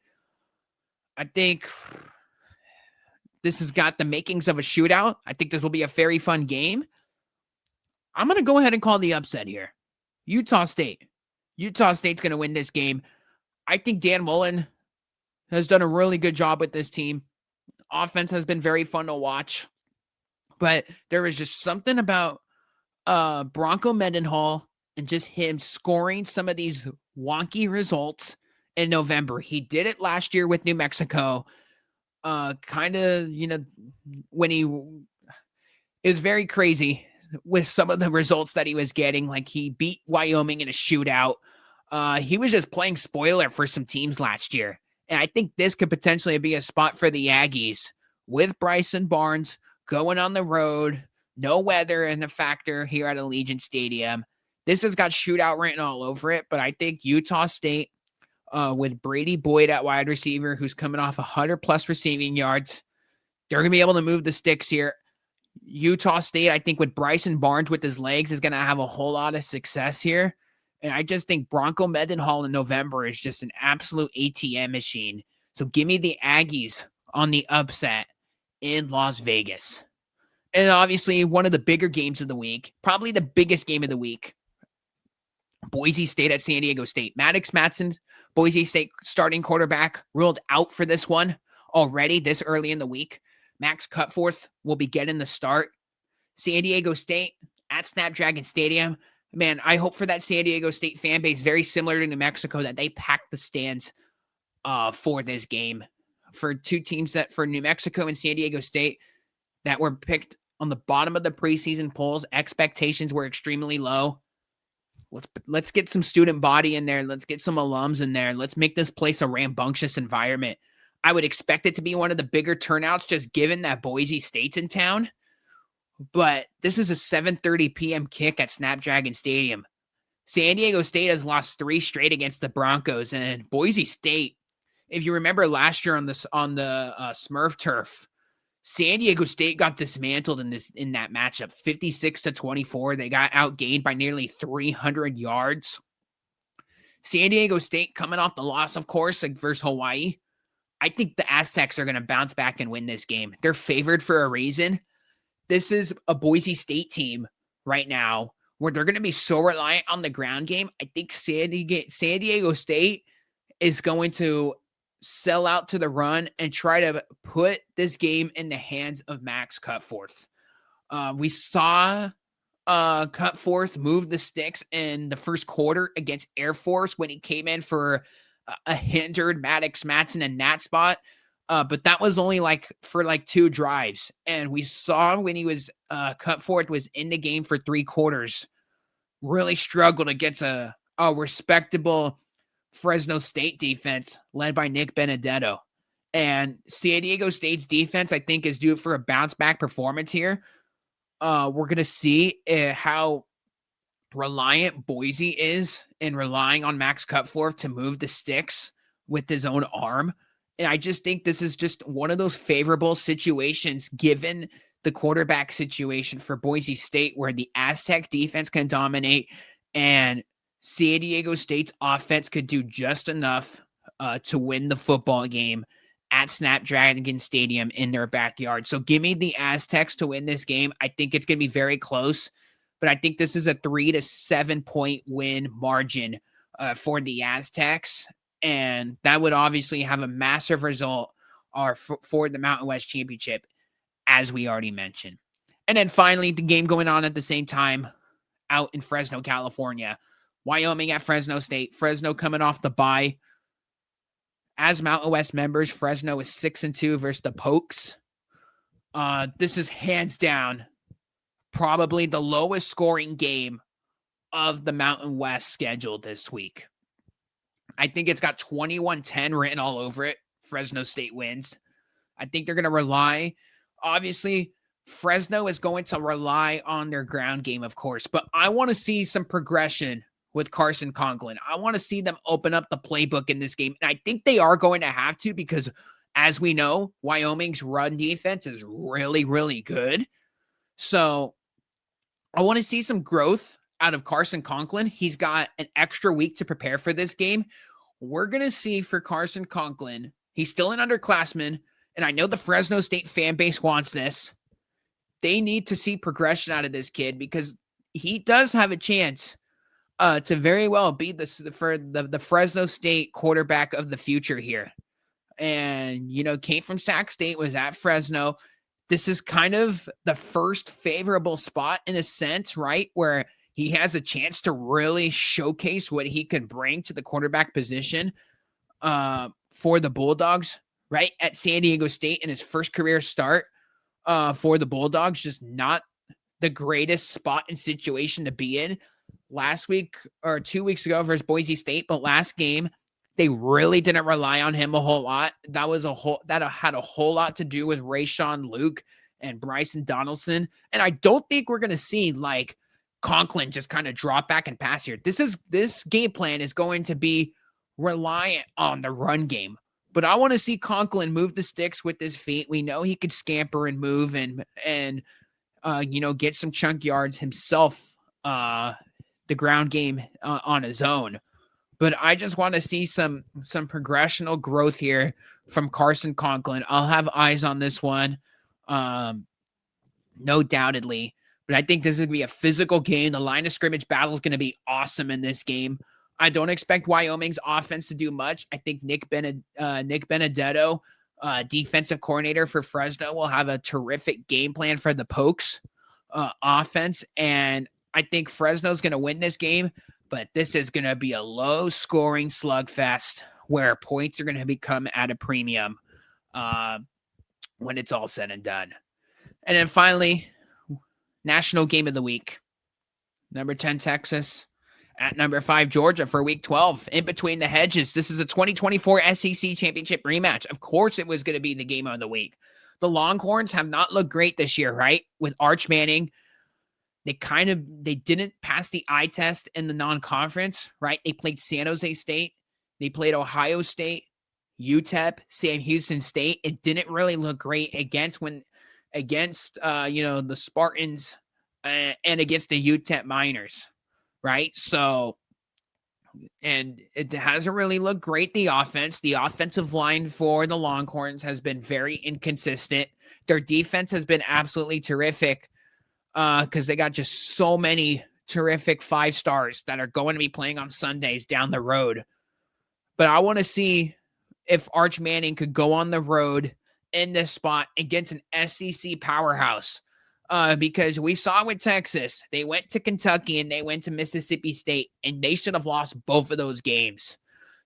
I think this has got the makings of a shootout. I think this will be a very fun game. I'm going to go ahead and call the upset here. Utah State. Utah State's going to win this game. I think Dan Mullen has done a really good job with this team. Offense has been very fun to watch. But there is just something about Bronco Mendenhall and just him scoring some of these wonky results in November. He did it last year with New Mexico. When it was very crazy with some of the results that he was getting. Like he beat Wyoming in a shootout. He was just playing spoiler for some teams last year. And I think this could potentially be a spot for the Aggies with Bryson Barnes going on the road, no weather in the factor here at Allegiant Stadium. This has got shootout written all over it, but I think Utah State with Brady Boyd at wide receiver, who's coming off 100-plus receiving yards, they're going to be able to move the sticks here. Utah State, I think with Bryson Barnes with his legs, is going to have a whole lot of success here. And I just think Bronco Mendenhall in November is just an absolute ATM machine. So give me the Aggies on the upset in Las Vegas. And obviously one of the bigger games of the week, probably the biggest game of the week, Boise State at San Diego State. Maddox Matson, Boise State starting quarterback, ruled out for this one already this early in the week. Max Cutforth will be getting the start. San Diego State at Snapdragon Stadium. Man, I hope for that San Diego State fan base, very similar to New Mexico, that they pack the stands for this game. For two teams for New Mexico and San Diego State that were picked on the bottom of the preseason polls, expectations were extremely low. Let's get some student body in there. Let's get some alums in there. Let's make this place a rambunctious environment. I would expect it to be one of the bigger turnouts, just given that Boise State's in town. But this is a 7:30 p.m. kick at Snapdragon Stadium. San Diego State has lost 3 straight against the Broncos, and Boise State, if you remember last year on the Smurf turf, San Diego State got dismantled in that matchup, 56-24. They got outgained by nearly 300 yards. San Diego State coming off the loss, of course, versus Hawai'i. I think the Aztecs are going to bounce back and win this game. They're favored for a reason. This is a Boise State team right now where they're going to be so reliant on the ground game. I think San Diego State is going to sell out to the run and try to put this game in the hands of Max Cutforth. We saw Cutforth move the sticks in the first quarter against Air Force when he came in for a hindered Maddox Matson in that spot. But that was only for 2 drives. And we saw when he was Cutforth was in the game for 3 quarters, really struggled against a respectable Fresno State defense led by Nick Benedetto. And San Diego State's defense, I think, is due for a bounce back performance here. We're going to see how reliant Boise is in relying on Max Cutforth to move the sticks with his own arm. And I just think this is just one of those favorable situations given the quarterback situation for Boise State where the Aztec defense can dominate and San Diego State's offense could do just enough to win the football game at Snapdragon Stadium in their backyard. So give me the Aztecs to win this game. I think it's going to be very close, but I think this is a 3 to 7 point win margin for the Aztecs. And that would obviously have a massive result for the Mountain West Championship, as we already mentioned. And then finally, the game going on at the same time out in Fresno, California. Wyoming at Fresno State. Fresno coming off the bye. As Mountain West members, Fresno is 6-2 versus the Pokes. This is hands down probably the lowest scoring game of the Mountain West schedule this week. I think it's got 21-10 written all over it. Fresno State wins. I think they're going to rely, obviously, Fresno is going to rely on their ground game, of course, but I want to see some progression with Carson Conklin. I want to see them open up the playbook in this game, and I think they are going to have to because, as we know, Wyoming's run defense is really, really good. So I want to see some growth out of Carson Conklin. He's got an extra week to prepare for this game. We're going to see for Carson Conklin, he's still an underclassman, and I know the Fresno State fan base wants this. They need to see progression out of this kid because he does have a chance to very well be the Fresno State quarterback of the future here. And, came from Sac State, was at Fresno. This is kind of the first favorable spot in a sense, right? Where he has a chance to really showcase what he can bring to the quarterback position for the Bulldogs, right? At San Diego State in his first career start for the Bulldogs, just not the greatest spot and situation to be in. Last week or 2 weeks ago versus Boise State, but last game, they really didn't rely on him a whole lot. That had a whole lot to do with Rayshawn Luke and Bryson Donaldson. And I don't think we're going to see like Conklin just kind of drop back and pass here. This game plan is going to be reliant on the run game. But I want to see Conklin move the sticks with his feet. We know he could scamper and move and get some chunk yards himself, the ground game on his own. But I just want to see some progressional growth here from Carson Conklin. I'll have eyes on this one, no doubtedly. But I think this is going to be a physical game. The line of scrimmage battle is going to be awesome in this game. I don't expect Wyoming's offense to do much. I think Nick Benedetto, defensive coordinator for Fresno, will have a terrific game plan for the Pokes offense. And I think Fresno's going to win this game. But this is going to be a low-scoring slugfest where points are going to become at a premium when it's all said and done. And then finally, National Game of the Week. Number 10, Texas. At number 5, Georgia for Week 12. In between the hedges, this is a 2024 SEC Championship rematch. Of course it was going to be the game of the week. The Longhorns have not looked great this year, right? With Arch Manning. They didn't pass the eye test in the non-conference, right? They played San Jose State. They played Ohio State, UTEP, Sam Houston State. It didn't really look great against the Spartans and against the UTEP Miners, right? So, and it hasn't really looked great, the offense. The offensive line for the Longhorns has been very inconsistent. Their defense has been absolutely terrific. Because they got just so many terrific 5 stars that are going to be playing on Sundays down the road. But I want to see if Arch Manning could go on the road in this spot against an SEC powerhouse. Because we saw with Texas, they went to Kentucky and they went to Mississippi State, and they should have lost both of those games.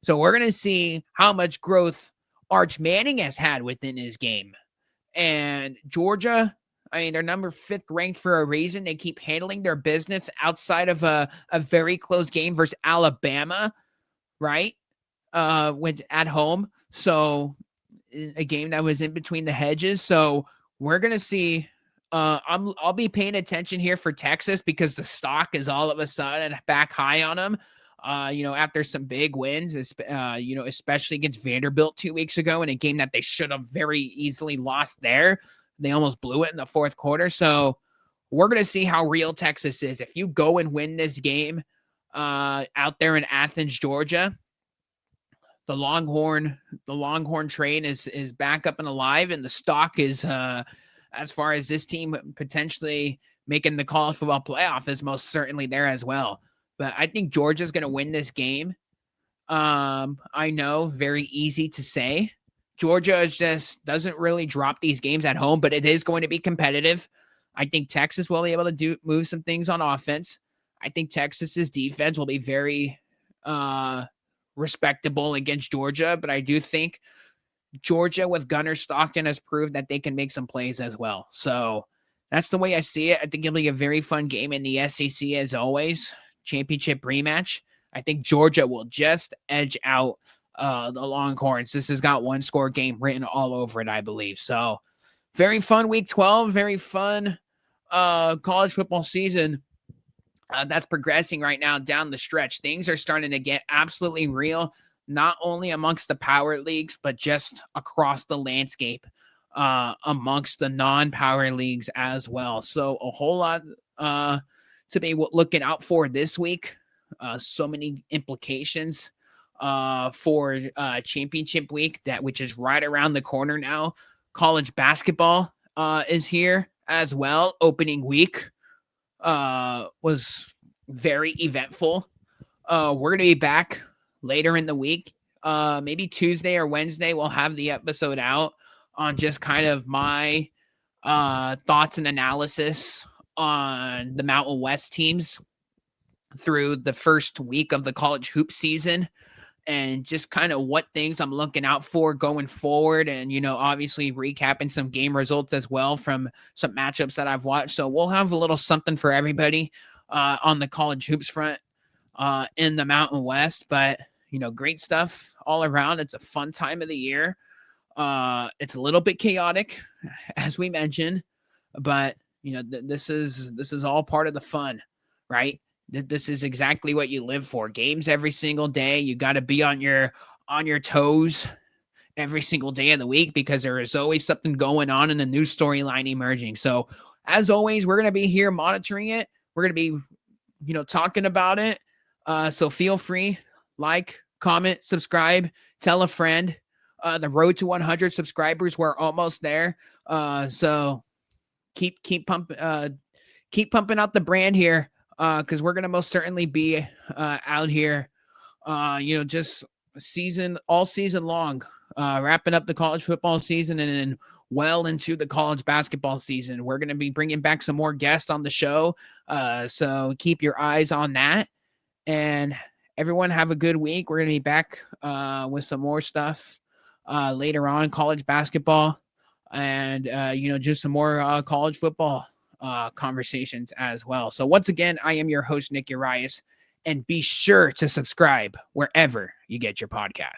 So we're going to see how much growth Arch Manning has had within his game. And Georgia, they're number 5th ranked for a reason. They keep handling their business outside of a very close game versus Alabama, right? At home. So a game that was in between the hedges. So we're going to see, I'll be paying attention here for Texas because the stock is all of a sudden back high on them. After some big wins, especially against Vanderbilt 2 weeks ago in a game that they should have very easily lost there. They almost blew it in the 4th quarter. So we're going to see how real Texas is. If you go and win this game out there in Athens, Georgia, the Longhorn train is back up and alive, and the stock is, as far as this team potentially making the college football playoff, is most certainly there as well. But I think Georgia's going to win this game. I know, very easy to say. Georgia just doesn't really drop these games at home, but it is going to be competitive. I think Texas will be able to move some things on offense. I think Texas's defense will be very respectable against Georgia, but I do think Georgia with Gunnar Stockton has proved that they can make some plays as well. So that's the way I see it. I think it'll be a very fun game in the SEC as always. Championship rematch. I think Georgia will just edge out the Longhorns. This has got one score game written all over it, I believe. So very fun week 12, very fun college football season that's progressing right now down the stretch. Things are starting to get absolutely real, not only amongst the power leagues, but just across the landscape amongst the non-power leagues as well. So a whole lot to be looking out for this week. So many implications for championship week, which is right around the corner now. College basketball is here as well. Opening week was very eventful. We're going to be back later in the week. Maybe Tuesday or Wednesday, we'll have the episode out on just kind of my thoughts and analysis on the Mountain West teams through the first week of the college hoop season, and just kind of what things I'm looking out for going forward. And, obviously recapping some game results as well from some matchups that I've watched. So we'll have a little something for everybody on the college hoops front in the Mountain West. But, great stuff all around. It's a fun time of the year. It's a little bit chaotic, as we mentioned, but, this is all part of the fun, right? This is exactly what you live for. Games every single day. You got to be on your toes every single day of the week, because there is always something going on and a new storyline emerging. So as always, we're going to be here monitoring it. We're going to be, talking about it. So feel free, like, comment, subscribe, tell a friend. The road to 100 subscribers, we're almost there. So keep pumping out the brand here. Because we're going to most certainly be out here, just all season long, wrapping up the college football season and then well into the college basketball season. We're going to be bringing back some more guests on the show, so keep your eyes on that. And everyone have a good week. We're going to be back with some more stuff later on, college basketball, and, just some more college football conversations as well. So once again, I am your host, Nick Urias, and be sure to subscribe wherever you get your podcast.